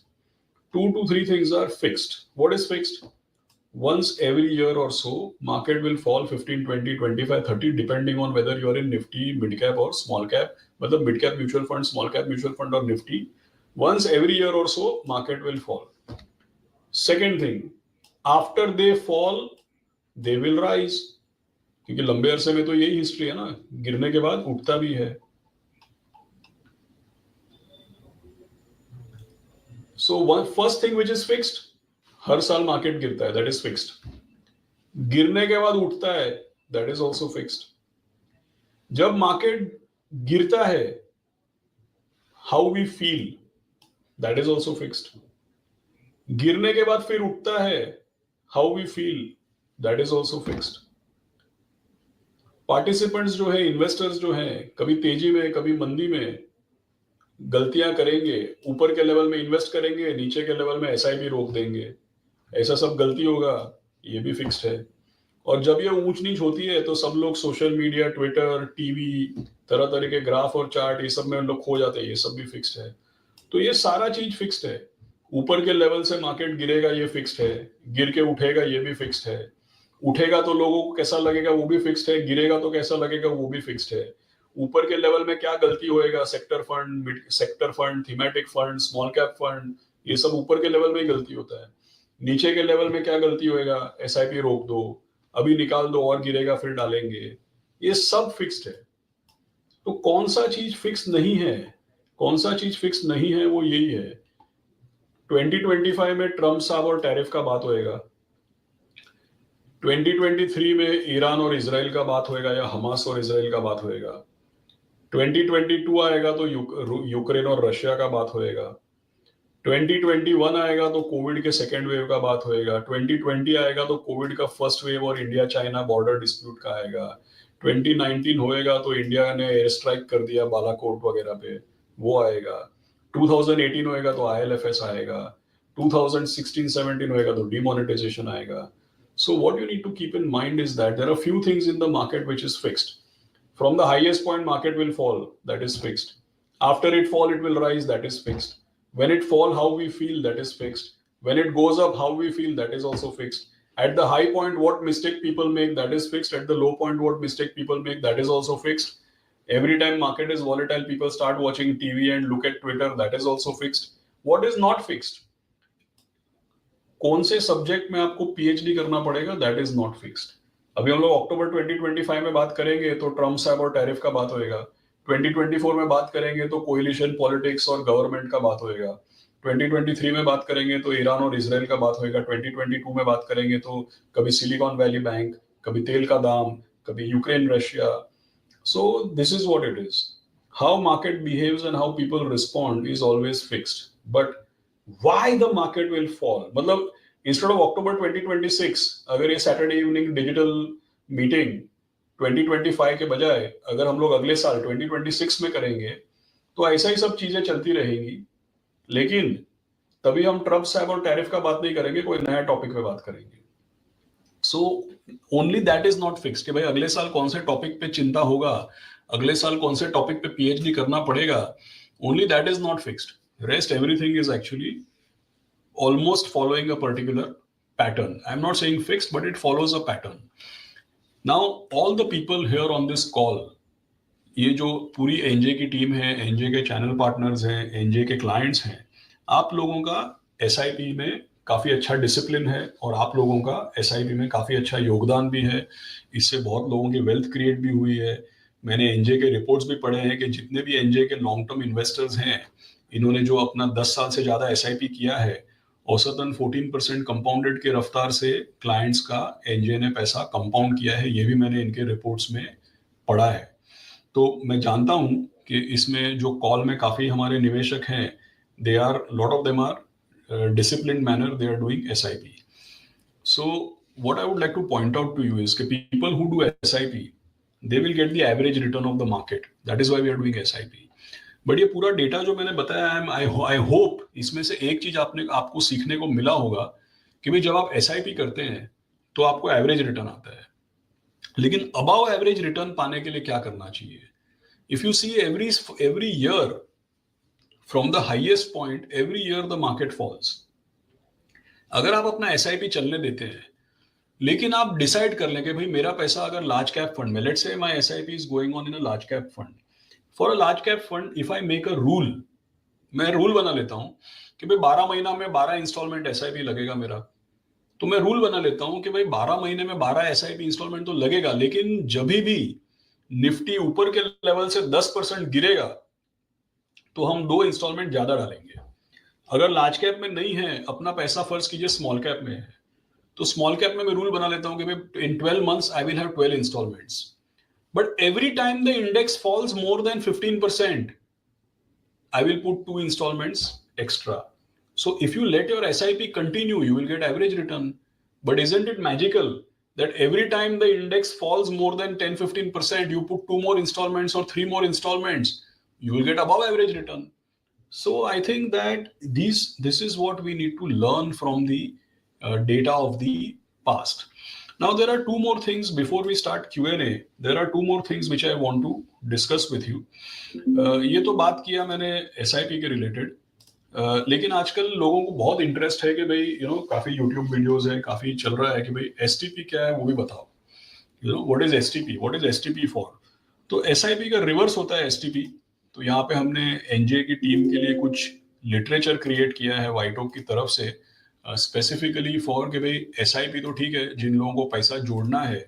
2-3 things are fixed. What is fixed? Once every year or so, market will fall 15, 20, 25, 30, depending on whether you're in Nifty, mid cap or small cap, whether mid cap mutual fund, small cap mutual fund or Nifty. Once every year or so, market will fall. Second thing, after they fall, they will rise. क्योंकि लंबे अरसे में तो यही history है ना, गिरने के बाद उठता भी है. So one first thing which is fixed, हर साल मार्केट गिरता है, that is fixed. गिरने के बाद उठता है, that is also fixed. जब मार्केट गिरता है, how we feel, that is also fixed. गिरने के बाद फिर उठता है, how we feel, that is also fixed. Participants जो है, इन्वेस्टर्स जो हैं, कभी तेजी में कभी मंदी में गलतियां करेंगे. ऊपर के लेवल में इन्वेस्ट करेंगे, नीचे के लेवल में एसआईपी रोक देंगे. ऐसा सब गलती होगा, ये भी फिक्स्ड है. और जब ये ऊंच नीच होती है तो सब लोग सोशल मीडिया, ट्विटर, टीवी, तरह तरह के ग्राफ और चार्ट, ये सब में लोग खो जाते हैं. ये सब भी फिक्स्ड है. तो ये सारा चीज फिक्स्ड है. ऊपर के लेवल से मार्केट गिरेगा, ये फिक्स्ड है. गिर के उठेगा, ये भी फिक्स्ड है. उठेगा तो लोगों को कैसा लगेगा, वो भी फिक्स्ड है. गिरेगा तो कैसा लगेगा, वो भी फिक्स्ड है. ऊपर के लेवल में क्या गलती होएगा, sector fund, thematic fund, small cap fund, ये सब ऊपर के लेवल में ही गलती होता है. नीचे के लेवल में क्या गलती होएगा, एसआईपी रोक दो, अभी निकाल दो और गिरेगा फिर डालेंगे. ये सब फिक्स्ड है. तो कौन सा चीज फिक्स नहीं है, कौन सा चीज फिक्स नहीं है, वो यही है. 2025 में ट्रम्प साहब और टैरिफ का बात होएगा. 2023 में ईरान और इजराइल का बात होएगा, या हमास और इजराइल का बात होएगा. 2022 आएगा तो यूक्रेन और रशिया का बात होएगा. 2021 आएगा तो कोविड के सेकेंड वेव का बात होएगा. 2020 आएगा तो कोविड का फर्स्ट वेव और इंडिया चाइना बॉर्डर डिस्प्यूट का आएगा. 2019 होएगा तो इंडिया ने एयर स्ट्राइक कर दिया बालाकोट वगैरह पे, वो आएगा. 2018 होएगा तो IL&FS आएगा. 2016-17 होएगा तो डिमोनेटाइजेशन आएगा. So what you need to keep in mind is that there are few things in the market which is fixed. From the highest point, market will fall, that is fixed. After it fall, it will rise, that is fixed. When it fall, how we feel, that is fixed. When it goes up, how we feel, that is also fixed. At the high point, what mistake people make, that is fixed. At the low point, what mistake people make, that is also fixed. Every time market is volatile, people start watching TV and look at Twitter, that is also fixed. What is not fixed? कौन से subject में आपको PhD करना पड़ेगा, that is not fixed. अभी हम लोग अक्टूबर 2025 में बात करेंगे तो ट्रम्प साहब और टैरिफ का बात होएगा. 2024 में बात करेंगे तो कोएलिशन पॉलिटिक्स और गवर्नमेंट का बात होएगा. 2023 में बात करेंगे तो ईरान और इजराइल का बात होएगा. 2022 में बात करेंगे तो कभी सिलिकॉन वैली बैंक, कभी तेल का दाम, कभी Ukraine Russia. So this is what it is. How market behaves and how people respond is always fixed. But why the market will fall, मतलब instead of October 2026, अगर ये सैटरडे इवनिंग डिजिटल मीटिंग 2025 के बजाय अगर हम लोग अगले साल 2026 में करेंगे तो ऐसा ही सब चीजें चलती रहेंगी. लेकिन तभी हम ट्रम्प साहब और टैरिफ का बात नहीं करेंगे, कोई नया टॉपिक पे बात करेंगे. So only that is not fixed कि भाई अगले साल कौन से टॉपिक पे चिंता होगा, अगले साल कौन से टॉपिक पे पीएचडी करना पड़ेगा. Only that is not fixed. Rest everything is actually almost following a particular pattern. I'm not saying fixed, but it follows a pattern. Now, all the people here on this call, ये जो पूरी NJ की team है, NJ के channel partners हैं, NJ के clients हैं, आप लोगों का एसआईपी में काफ़ी अच्छा डिसिप्लिन है और आप लोगों का एसआईपी में काफ़ी अच्छा योगदान भी है। इससे बहुत लोगों की वेल्थ क्रिएट भी हुई है। मैंने एनजे के रिपोर्ट्स भी पढ़े हैं कि जितने भी एनजे के लॉन्ग टर्म इन्वेस्टर्स हैं, इन्होंने जो अपना 10 साल से ज़्यादा एसआईपी किया है, औसतन 14% कंपाउंडेड के रफ्तार से क्लाइंट्स का एनजे ने पैसा कंपाउंड किया है। ये भी मैंने इनके रिपोर्ट्स में पढ़ा है। तो मैं जानता हूँ कि इसमें जो कॉल में काफ़ी हमारे निवेशक हैं, they are lot of them are discipline manner they are doing SIP. So what I would like to point out to you is that people who do SIP, they will get the average return of the market. That is why we are doing SIP. But ये पूरा data जो मैंने बताया है, I hope इसमें से एक चीज आपको सीखने को मिला होगा कि भाई जब आप SIP करते हैं तो आपको एवरेज रिटर्न आता है, लेकिन अबाव एवरेज रिटर्न पाने के लिए क्या करना चाहिए? If you see every year from the highest point, every year the market falls. अगर आप अपना SIP चलने देते हैं, लेकिन आप डिसाइड कर लें कि भाई मेरा पैसा अगर लार्ज कैप फंड में, let's say my SIP is going on in a large cap fund, for a large cap fund if I make a rule, मैं रूल बना लेता हूं कि भाई 12 महीना में 12 इंस्टॉलमेंट SIP लगेगा मेरा. तो मैं रूल बना लेता हूं कि भाई 12 महीने में 12 SIP इंस्टॉलमेंट तो लगेगा, लेकिन जब भी निफ्टी ऊपर के लेवल से 10% गिरेगा तो हम 2 इंस्टॉलमेंट ज्यादा डालेंगे. अगर लार्ज कैप में नहीं है, अपना पैसा फर्ज कीजिए स्मॉल कैप में है, तो स्मॉल कैप में मैं रूल बना लेता हूं कि भाई in 12 months I will have 12 installments. But every time the index falls more than 15%, I will put 2 installments extra. So if you let your SIP continue, you will get average return. But isn't it magical that every time the index falls more than 10-15%, you put 2 more installments or 3 more installments, you will get above average return. So I think that this is what we need to learn from the data of the past. Now there are two more things before we start Q&A. There are two more things which I want to discuss with you. ये तो बात किया मैंने SIP के related, लेकिन आजकल लोगों को बहुत इंटरेस्ट है कि भाई काफी यूट्यूब वीडियोस है, काफी चल रहा है कि भाई STP क्या है वो भी बताओ. What is STP, what is STP for. तो SIP का रिवर्स होता है STP. तो यहाँ पे हमने एनजे की टीम के लिए कुछ लिटरेचर क्रिएट किया है वाइटोक की तरफ से, स्पेसिफिकली फॉर कि भाई SIP तो ठीक है जिन लोगों को पैसा जोड़ना है.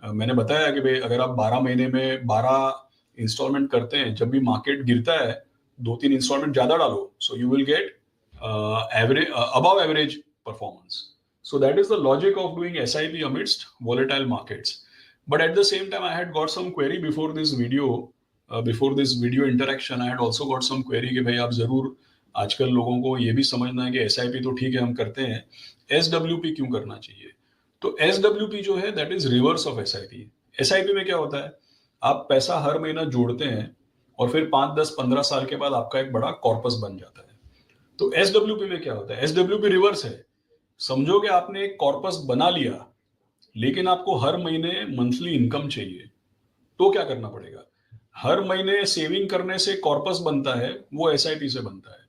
मैंने बताया कि भाई अगर आप 12 महीने में 12 इंस्टॉलमेंट करते हैं, जब भी मार्केट गिरता है 2-3 इंस्टॉलमेंट ज्यादा डालो, so you will get average above average performance. So that is the logic of doing SIP amidst volatile markets. But at the same time, I had got some query before this video, interaction. I had also got some query कि भाई आप जरूर आजकल लोगों को ये भी समझना है कि SIP तो ठीक है हम करते हैं, SWP क्यों करना चाहिए. तो SWP जो है that is reverse of SIP. SIP में क्या होता है, आप पैसा हर महीना जोड़ते हैं और फिर 5-10-15 साल के बाद आपका एक बड़ा कॉर्पस बन जाता है. तो SWP में क्या होता है, SWP रिवर्स है. समझो कि आपने एक कॉर्पस बना लिया, लेकिन आपको हर महीने मंथली इनकम चाहिए, तो क्या करना पड़ेगा. हर महीने सेविंग करने से कॉर्पस बनता है, वो SIP से बनता है.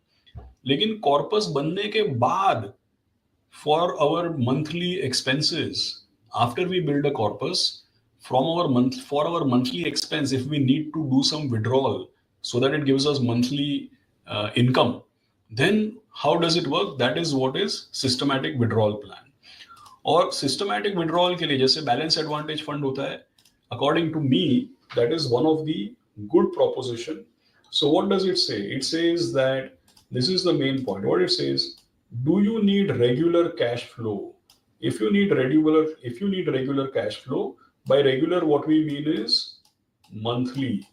लेकिन कॉर्पस बनने के बाद for our monthly expenses, after we build a corpus, for our monthly expense, if we need to do some withdrawal so that it gives us monthly income, then how does it work? That is what is systematic withdrawal plan. और systematic withdrawal के लिए जैसे balance advantage fund होता है, according to me that is one of the good proposition. So what does it say? It says that this is the main point. What it says, do you need regular cash flow? If you need regular cash flow, by regular what we mean is monthly,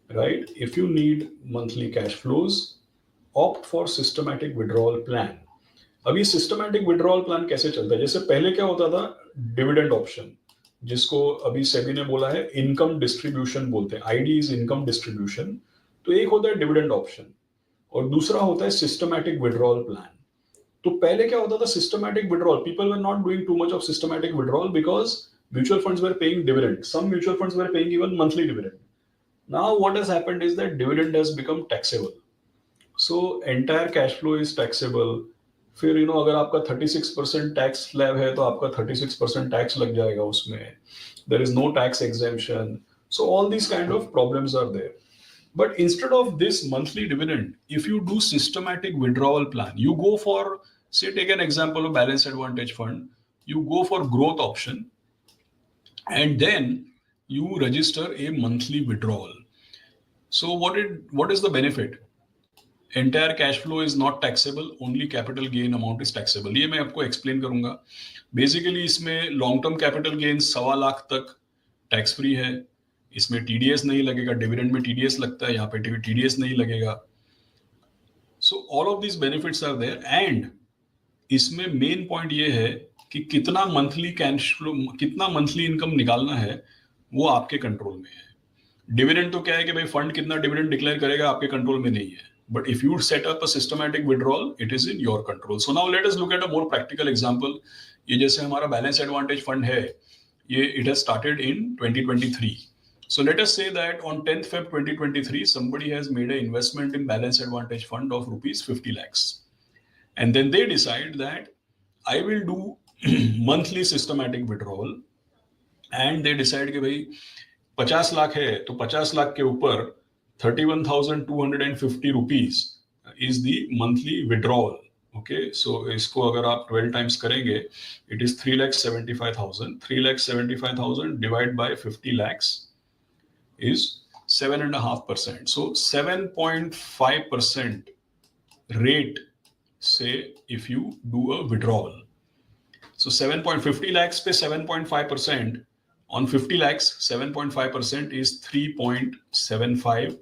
right? If you need monthly cash flows, opt for systematic withdrawal plan. अभी systematic withdrawal plan कैसे चलता है, जैसे पहले क्या होता था, dividend option, जिसको अभी सेबी ने बोला है इनकम डिस्ट्रीब्यूशन बोलते हैं, आईडी इज इनकम डिस्ट्रीब्यूशन. तो एक होता है डिविडेंड ऑप्शन और दूसरा होता है सिस्टमैटिक विड्रॉल प्लान. तो पहले क्या होता था, systematic withdrawal, people were not doing too much of systematic withdrawal because mutual funds were paying dividend. Some mutual funds were paying even monthly dividend. Now what has happened is that dividend has become taxable. So entire cash flow is taxable. फिर अगर आपका 36% tax slab है तो आपका 36% tax लग जाएगा उसमें. There is no tax exemption. So all these kind of problems are there. But instead of this monthly dividend, if you do systematic withdrawal plan, you go for, say, take an example of Balanced Advantage Fund, you go for growth option, and then you register a monthly withdrawal. So what is the benefit? Entire cash flow is not taxable, only capital gain amount is taxable. ये मैं आपको explain करूंगा. Basically इसमें long term capital gains 1.25 lakh तक tax free है. इसमें TDS नहीं लगेगा, डिविडेंड में TDS लगता है, यहाँ पे TDS नहीं लगेगा. So all of these benefits are there, and इसमें मेन पॉइंट ये है कि कितना मंथली कैश फ्लो, कितना मंथली इनकम निकालना है, वो आपके कंट्रोल में है. डिविडेंड तो क्या है कि भाई फंड कितना डिविडेंड डिक्लेयर करेगा, आपके कंट्रोल में नहीं है. But if you set up a systematic withdrawal, it is in your control. So now let us look at a more practical example. ये जैसे हमारा Balanced Advantage Fund है, ये it has started in 2023. So let us say that on 10th Feb 2023, somebody has made an investment in Balanced Advantage Fund of rupees 50 lakhs. And then they decide that I will do monthly systematic withdrawal. And they decide कि भाई 50 लाख है, तो 50 लाख के ऊपर 31,250 rupees is the monthly withdrawal. Okay, so इसको अगर आप 12 times करेंगे, it is 3,75,000. 3,75,000 divided by 50 lakhs is 7.5%. So 7.5% rate, say if you do a withdrawal. So 7.50 lakhs पे 7.5% on 50 lakhs, 7.5% is 3.75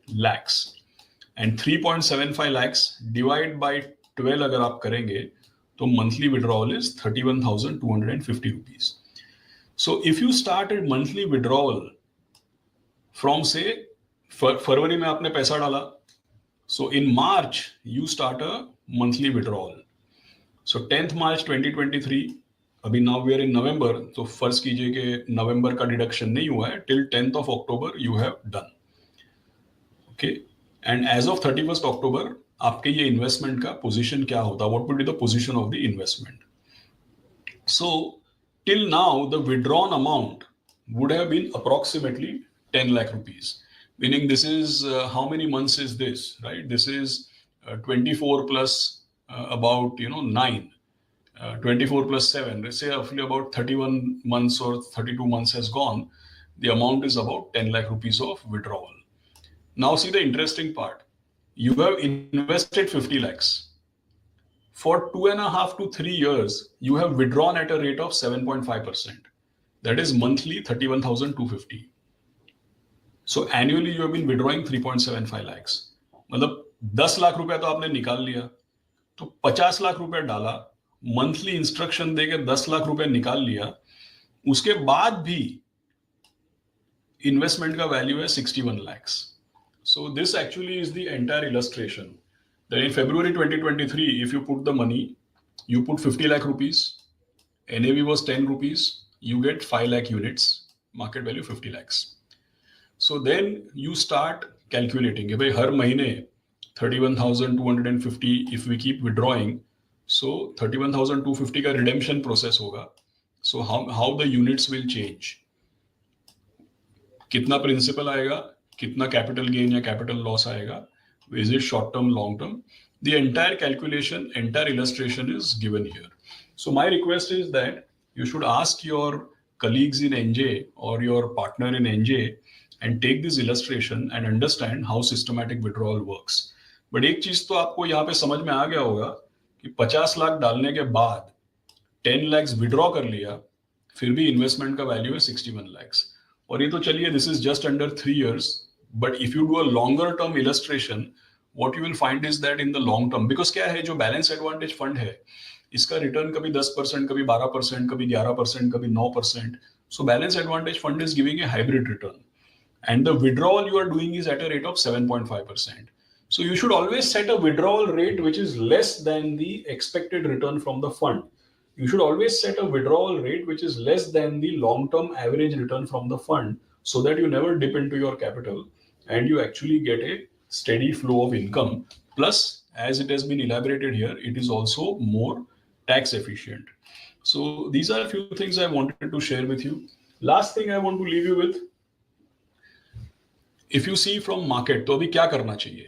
lakhs. And 3.75 lakhs divided by 12 अगर आप करेंगे, तो monthly withdrawal is 31,250 rupees. So if you started monthly withdrawal from, say, फरवरी में आपने पैसा डाला, so in March you start a monthly withdrawal. So 10th March 2023, अभी now we are in November, तो फर्ज कीजिए कि नवंबर का डिडक्शन नहीं हुआ है, till 10th of October you have done. Okay, and as of 31st October आपके ये इन्वेस्टमेंट का पोजीशन क्या होता, what would be the position of the investment? So till now the withdrawn amount would have been approximately 10 lakh rupees, meaning this is how many months is this, right? This is 24 plus about 9, 24 plus 7, let's say roughly about 31 months or 32 months has gone. The amount is about 10 lakh rupees of withdrawal. Now see the interesting part. You have invested 50 lakhs. For 2.5 to 3 years, you have withdrawn at a rate of 7.5%. That is monthly 31,250. So annually you have been withdrawing 3.75 lakhs. मतलब 10 लाख रुपया तो आपने निकाल लिया, तो 50 लाख रुपया डाला, monthly instruction देके 10 लाख रुपया निकाल लिया, उसके बाद भी इन्वेस्टमेंट का वैल्यू है 61 lakhs. So this actually is the entire illustration. That in February 2023, if you put the money, you put 50 lakh rupees, NAV was 10 rupees, you get 5 lakh units, market value 50 lakhs. So then you start calculating, भाई हर महीने 31,250 if we keep withdrawing, so 31,250 का redemption process होगा. So how the units will change? कितना principal आएगा, कितना capital gain या capital loss आएगा, is it short term, long term? The entire calculation, entire illustration is given here. So my request is that you should ask your colleagues in NJ or your partner in NJ and take this illustration and understand how systematic withdrawal works. But एक चीज तो आपको यहाँ पे समझ में आ गया होगा कि 50 लाख डालने के बाद 10 lakhs विड्रॉ कर लिया, फिर भी इन्वेस्टमेंट का वैल्यू है 61 lakhs. और ये तो चलिए, this is just under 3 years. But if you do a longer term illustration, what you will find is that in the long term, because क्या है, जो बैलेंस एडवांटेज फंड है, इसका रिटर्न कभी 10%, कभी 12%, कभी 11%, कभी 9%. So balance advantage fund is giving a hybrid return, and the withdrawal you are doing is at a rate of 7.5%. So you should always set a withdrawal rate which is less than the expected return from the fund. You should always set a withdrawal rate which is less than the long-term average return from the fund, so that you never dip into your capital and you actually get a steady flow of income. Plus, as it has been elaborated here, it is also more tax efficient. So these are a few things I wanted to share with you. Last thing I want to leave you with, if you see from market, तो अभी क्या करना चाहिए?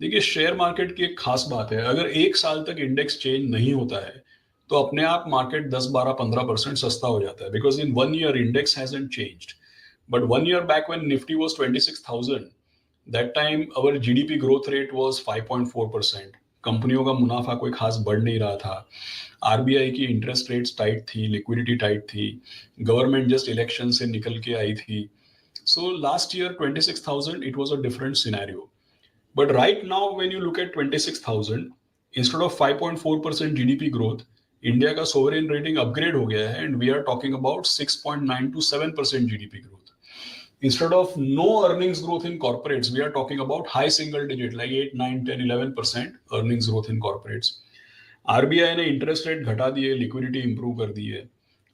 देखिए, share market की एक खास बात है, अगर एक साल तक इंडेक्स चेंज नहीं होता है तो अपने आप मार्केट 10-12-15% सस्ता हो जाता है, because in 1 year index hasn't changed. But 1 year back when Nifty was 26,000, that time our GDP growth rate was 5.4%. कंपनियों का मुनाफा कोई खास बढ़ नहीं रहा था. आरबीआई की इंटरेस्ट रेट्स टाइट थी, लिक्विडिटी टाइट थी, गवर्नमेंट जस्ट इलेक्शन से निकल के आई थी. So last year, 26,000, it was a different scenario. But right now, when you look at 26,000, instead of 5.4% GDP growth, India का sovereign rating upgrade हो गया है, and we are talking about 6.9 to 7% GDP growth. Instead of no earnings growth in corporates, we are talking about high single digit, like 8, 9, 10, 11% earnings growth in corporates. RBI ने interest rate घटा दिए, liquidity improve कर दी है.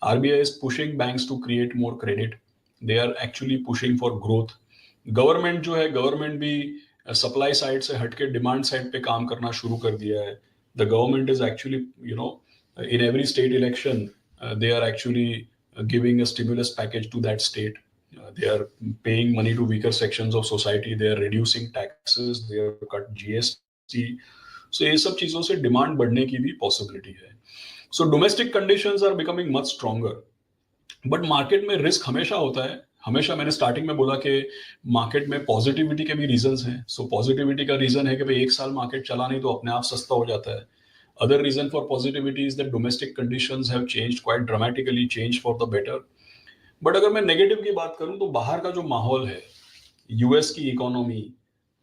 RBI is pushing banks to create more credit. They are actually pushing for growth. Government जो है, government भी supply side से हटके डिमांड साइड पे काम करना शुरू कर दिया है. The government is actually, in every state election, they are actually giving a stimulus package to that state. They are paying money to weaker sections of society. They are reducing taxes. They have cut GST. So ये सब चीजों से demand बढ़ने की भी possibility है. So domestic conditions are becoming much stronger. But market में risk हमेशा होता है. हमेशा मैंने स्टार्टिंग में बोला कि मार्केट में पॉजिटिविटी के भी रीजंस हैं. सो पॉजिटिविटी का रीजन है कि भाई एक साल मार्केट चला नहीं तो अपने आप सस्ता हो जाता है. Other reason for positivity is that domestic conditions have changed quite dramatically, change for the better. But अगर मैं नेगेटिव की बात करूं तो बाहर का जो माहौल है, यूएस की इकोनॉमी,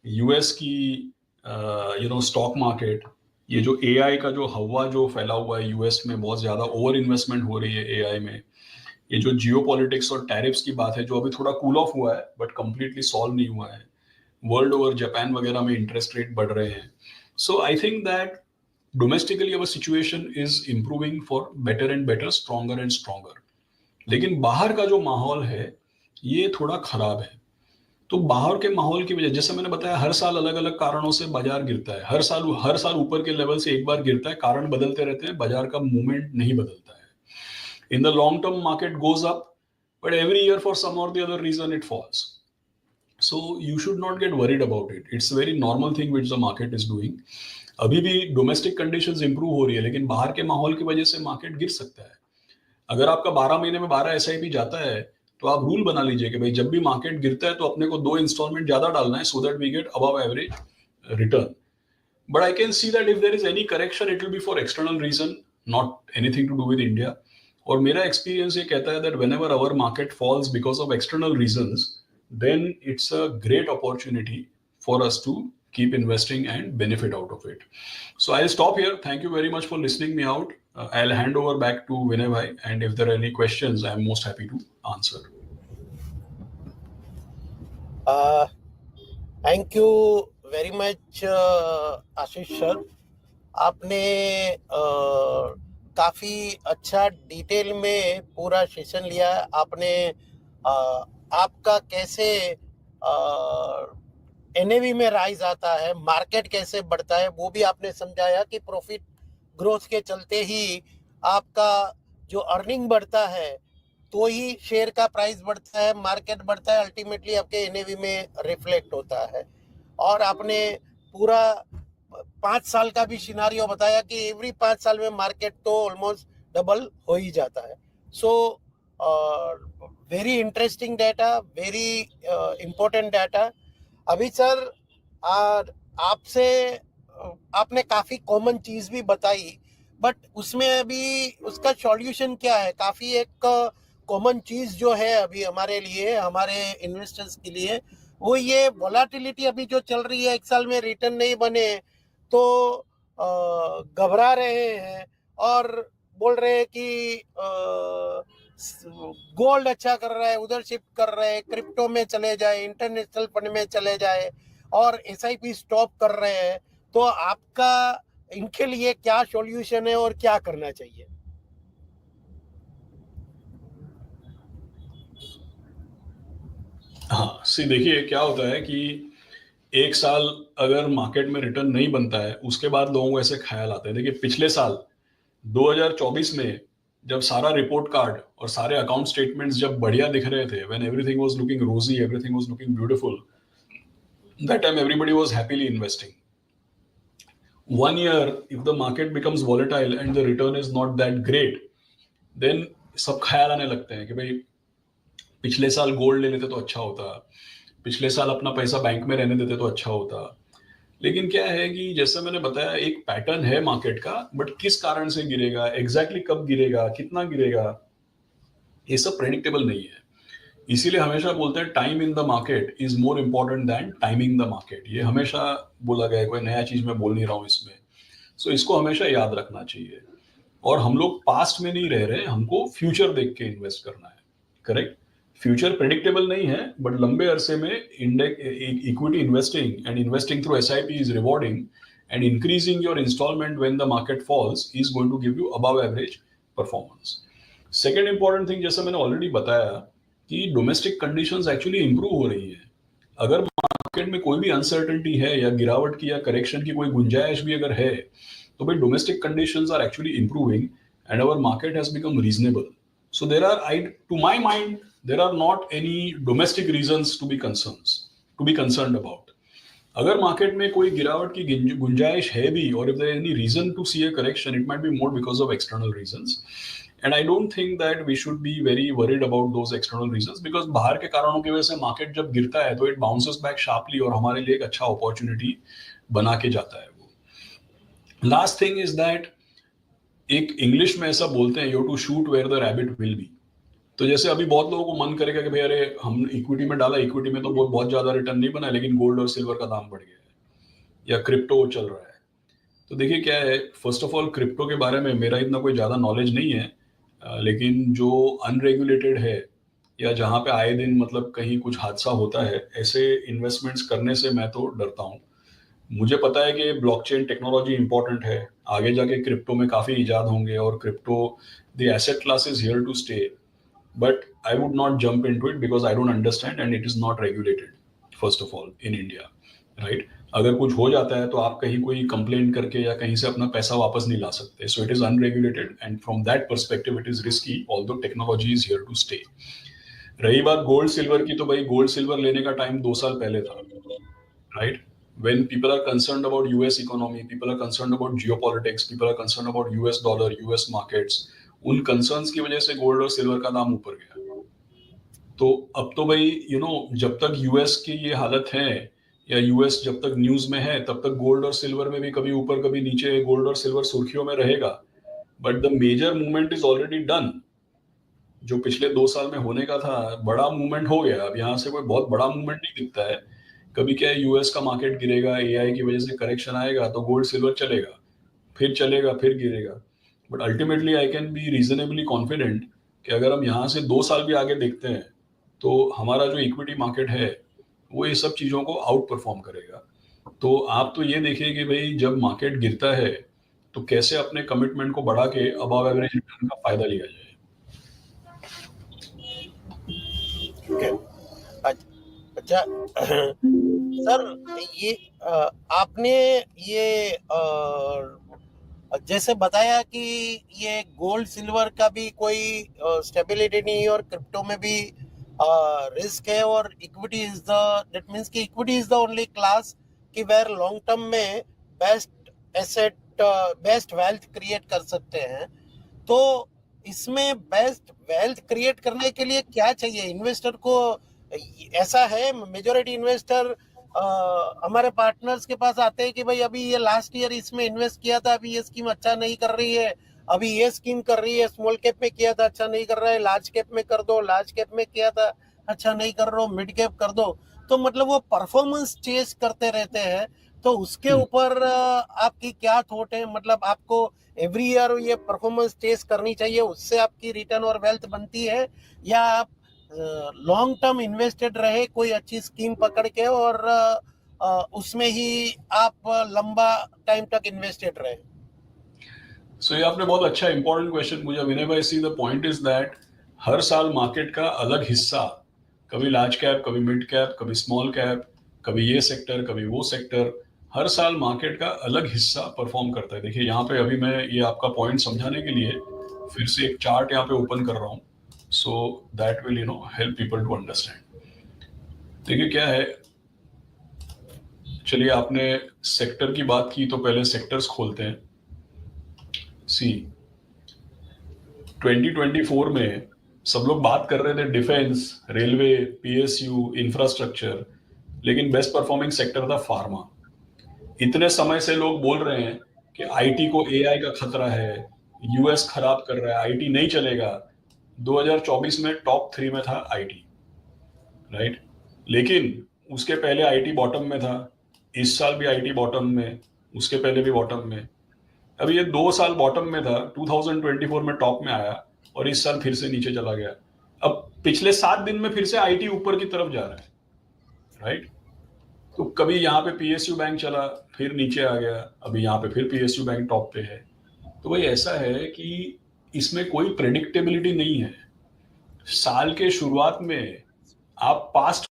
यूएस की स्टॉक मार्केट, ये जो एआई का जो हवा जो फैला हुआ है यूएस में, बहुत ज्यादा ओवर इन्वेस्टमेंट हो रही है एआई में. ये जो जियो पॉलिटिक्स और टैरिफ्स की बात है जो अभी थोड़ा कूल ऑफ हुआ है बट कंप्लीटली सॉल्व नहीं हुआ है. वर्ल्ड ओवर जापान वगैरह में इंटरेस्ट रेट बढ़ रहे हैं. So I think that domestically our situation is improving for better and better, stronger and stronger. लेकिन बाहर का जो माहौल है ये थोड़ा खराब है. तो बाहर के माहौल की वजह, जैसे मैंने बताया, हर साल अलग अलग कारणों से बाजार गिरता है. हर साल ऊपर के लेवल से एक बार गिरता है. कारण बदलते रहते हैं, बाजार का मूवमेंट नहीं बदलता है. In the long term, market goes up, but every year for some or the other reason it falls. So you should not get worried about it. It's a very normal thing which the market is doing. अभी भी domestic conditions improve हो रही है, लेकिन बाहर के माहौल की वजह से मार्केट गिर सकता है. अगर आपका 12 महीने में 12 SIP जाता है तो आप रूल बना लीजिए कि भाई जब भी मार्केट गिरता है तो अपने को 2 इंस्टॉलमेंट ज्यादा डालना है, so that we get above average return. But I can see that if there is any correction it will be for external reason, not anything to do with India. और मेरा एक्सपीरियंस ये कहता है that whenever our market falls because of external reasons, then it's a great opportunity for us to keep investing and benefit out of it. So I'll stop here. Thank you very much for listening me out. I'll hand over back to Vinay bhai, and if there are any questions, I'm most happy to answer. Thank you very much, Ashish sir. आपने काफ़ी अच्छा detail में पूरा session लिया. आपने आपका कैसे NAV में राइज आता है, मार्केट कैसे बढ़ता है, वो भी आपने समझाया कि प्रॉफिट ग्रोथ के चलते ही आपका जो अर्निंग बढ़ता है तो ही शेयर का प्राइस बढ़ता है, मार्केट बढ़ता है, अल्टीमेटली आपके एनएवी में रिफ्लेक्ट होता है. और आपने पूरा 5 साल का भी सिनारियो बताया कि एवरी 5 साल में मार्केट तो ऑलमोस्ट डबल हो ही जाता है. So very interesting data, very important data. अभी सर आपसे आपने काफ़ी कॉमन चीज़ भी बताई, बट उसमें अभी उसका सॉल्यूशन क्या है? काफ़ी एक कॉमन चीज़ जो है अभी हमारे लिए, हमारे इन्वेस्टर्स के लिए, वो ये वोलाटिलिटी अभी जो चल रही है, एक साल में रिटर्न नहीं बने तो घबरा रहे हैं और बोल रहे हैं कि गोल्ड अच्छा कर रहा है, उधर शिफ्ट कर रहे हैं, क्रिप्टो में चले जाए, इंटरनेशनल फंड में चले जाए और एसआईपी स्टॉप कर रहे हैं. तो आपका इनके लिए क्या सॉल्यूशन है और क्या करना चाहिए? हाँ, सी देखिए क्या होता है कि एक साल अगर मार्केट में रिटर्न नहीं बनता है उसके बाद लोगों को ऐसे ख्याल आते हैं. देखिए पिछले साल 2024 में जब सारा रिपोर्ट कार्ड और सारे अकाउंट स्टेटमेंट्स जब बढ़िया दिख रहे थे, व्हेन एवरीथिंग वाज लुकिंग रोजी, everything was looking beautiful, that time everybody was happily investing. 1 year, if the market becomes volatile and the return is not that great, then सब ख्याल आने लगते हैं कि भाई पिछले साल गोल्ड ले लेते तो अच्छा होता, पिछले साल अपना पैसा बैंक में रहने देते तो अच्छा होता. लेकिन क्या है कि जैसे मैंने बताया, एक पैटर्न है मार्केट का, बट किस कारण से गिरेगा, एग्जैक्टली कब गिरेगा, कितना गिरेगा, ये सब प्रेडिक्टेबल नहीं है. इसीलिए हमेशा बोलते हैं time in the market is more important than timing the market. ये हमेशा बोला गया है, कोई नया चीज मैं बोल नहीं रहा हूँ इसमें. सो इसको हमेशा याद रखना चाहिए. और हम लोग पास्ट में नहीं रह रहे, हमको फ्यूचर देख के इन्वेस्ट करना है. करेक्ट. फ्यूचर प्रेडिक्टेबल नहीं है, बट लंबे अरसे में equity investing and investing through SIP is rewarding, and increasing your installment when the market falls is going to give you above average performance. Second important thing, जैसा मैंने already बताया, कि domestic conditions actually improve हो रही है. अगर market में कोई भी अनसर्टेनिटी है या गिरावट की या करेक्शन की कोई गुंजाइश भी अगर है, तो भाई domestic conditions are actually improving and our market has become reasonable. So there are, to my mind, there are not any domestic reasons to be concerned about. अगर मार्केट में कोई गिरावट की गुंजाइश है भी, और if there any reason to see a correction, it might be more because of external reasons. And I don't think that we should be very worried about those external reasons, because बाहर के कारणों की वजह से market जब गिरता है तो it bounces back sharply और हमारे लिए एक अच्छा अपॉर्चुनिटी बना के जाता है वो. लास्ट थिंग इज दैट, एक इंग्लिश में ऐसा बोलते हैं, you to shoot where the rabbit will be. तो जैसे अभी बहुत लोगों को मन करेगा कि भाई अरे हम इक्विटी में डाला, इक्विटी में तो बहुत ज्यादा रिटर्न नहीं बना, लेकिन गोल्ड और सिल्वर का दाम बढ़ गया है या क्रिप्टो चल रहा है. तो देखिए क्या है, फर्स्ट ऑफ ऑल क्रिप्टो के बारे में मेरा इतना कोई ज्यादा नॉलेज नहीं है. लेकिन जो अनरेगुलेटेड है या जहाँ पे आए दिन मतलब कहीं कुछ हादसा होता है, ऐसे इन्वेस्टमेंट्स करने से मैं तो डरता हूँ. मुझे पता है कि ब्लॉकचेन टेक्नोलॉजी इंपॉर्टेंट है, आगे जाके क्रिप्टो में काफ़ी इजाद होंगे और crypto the asset class is here to stay, but I would not jump into it because I don't understand and it is not regulated first of all in India. Right. अगर कुछ हो जाता है तो आप कहीं कोई कंप्लेंट करके या कहीं से अपना पैसा वापस नहीं ला सकते. So it is unregulated and from that perspective it is risky, although technology is here to stay. रही बात गोल्ड सिल्वर की, तो भाई गोल्ड सिल्वर लेने का टाइम 2 साल पहले था. Right. When people are concerned about US economy, people are concerned about geopolitics, people are concerned about US dollar, US markets, उन concerns की वजह से गोल्ड और सिल्वर का दाम ऊपर गया. तो अब तो भाई जब तक US की ये हालत है या US जब तक न्यूज में है, तब तक गोल्ड और सिल्वर में भी कभी ऊपर कभी नीचे गोल्ड और सिल्वर सुर्खियों में रहेगा. But the major movement is already done. जो पिछले 2 साल में होने का था, बड़ा मूवमेंट हो गया. अब यहाँ से कोई बहुत बड़ा मूवमेंट नहीं दिखता है. कभी क्या है, यूएस का मार्केट गिरेगा, AI की वजह से करेक्शन आएगा तो गोल्ड सिल्वर चलेगा, फिर गिरेगा. But ultimately I can be reasonably confident कि अगर हम यहाँ से 2 साल भी आगे देखते हैं, तो हमारा जो इक्विटी मार्केट है वो ये सब चीज़ों को आउट परफॉर्म करेगा. तो आप तो ये देखिए कि भाई जब मार्केट गिरता है तो कैसे अपने कमिटमेंट को बढ़ा के अबव एवरेज रिटर्न का फायदा लिया जाए. अच्छा सर, ये आपने ये जैसे बताया कि ये गोल्ड सिल्वर का भी कोई स्टेबिलिटी नहीं है और क्रिप्टो में भी रिस्क है, और इक्विटी इज दैट मींस कि equity is the only class कि वेयर लॉन्ग टर्म में best asset best wealth create कर सकते हैं. तो इसमें बेस्ट वेल्थ क्रिएट करने के लिए क्या चाहिए इन्वेस्टर को? ऐसा है मेजॉरिटी इन्वेस्टर हमारे पार्टनर्स के पास आते हैं कि भाई अभी ये लास्ट ईयर इसमें इन्वेस्ट किया था, अभी ये स्कीम अच्छा नहीं कर रही है, अभी ये स्कीम कर रही है, स्मॉल कैप में किया था अच्छा नहीं कर रहा है, लार्ज कैप में कर दो, लार्ज कैप में किया था अच्छा नहीं कर रहा हो, मिड कैप कर दो. तो मतलब वो परफॉर्मेंस चेज करते रहते हैं. तो उसके ऊपर आपकी क्या थॉट है? मतलब आपको एवरी ईयर ये परफॉर्मेंस चेज करनी चाहिए, उससे आपकी रिटर्न और वेल्थ बनती है, या आप लॉन्ग टर्म इन्वेस्टेड रहे कोई अच्छी स्कीम पकड़ के और उसमें ही आप लंबा टाइम तक इन्वेस्टेड रहे? सो ये आपने बहुत अच्छा इंपॉर्टेंट क्वेश्चन पूछा विनय भाई. See the point is that हर साल मार्केट का अलग हिस्सा, कभी लार्ज कैप, कभी मिड कैप, कभी स्मॉल कैप, कभी ये सेक्टर, कभी वो सेक्टर, हर साल मार्केट का अलग हिस्सा परफॉर्म करता है. देखिए यहाँ पे अभी मैं ये आपका पॉइंट समझाने के लिए फिर से एक चार्ट यहाँ पे ओपन कर रहा हूँ, so that will help people to understand. देखिए क्या है, चलिए, आपने सेक्टर की बात की तो पहले सेक्टर्स खोलते हैं। सी 2024 में सब लोग बात कर रहे थे डिफेंस, रेलवे, पीएसयू, इंफ्रास्ट्रक्चर, लेकिन बेस्ट परफॉर्मिंग सेक्टर था फार्मा। इतने समय से लोग बोल रहे हैं कि आईटी को एआई का खतरा है, यूएस खराब कर रहा है, आईटी नहीं चलेगा। 2024 में टॉप 3 में था आईटी, राइट? लेकिन उसके पहले आईटी बॉटम में था, इस साल भी आईटी बॉटम में, उसके पहले भी बॉटम में। अब ये 2 साल बॉटम में था, 2024 में टॉप में आया और इस साल फिर से नीचे चला गया। अब पिछले 7 दिन में फिर से आईटी ऊपर की तरफ जा रहा है, राइट? तो कभी यहाँ पे पीएसयू बैंक चला, फिर नीचे आ गया, अभी यहाँ पे फिर पीएसयू बैंक टॉप पे है। तो भाई ऐसा है कि इसमें कोई प्रेडिक्टेबिलिटी नहीं है। साल के शुरुआत में आप पास्ट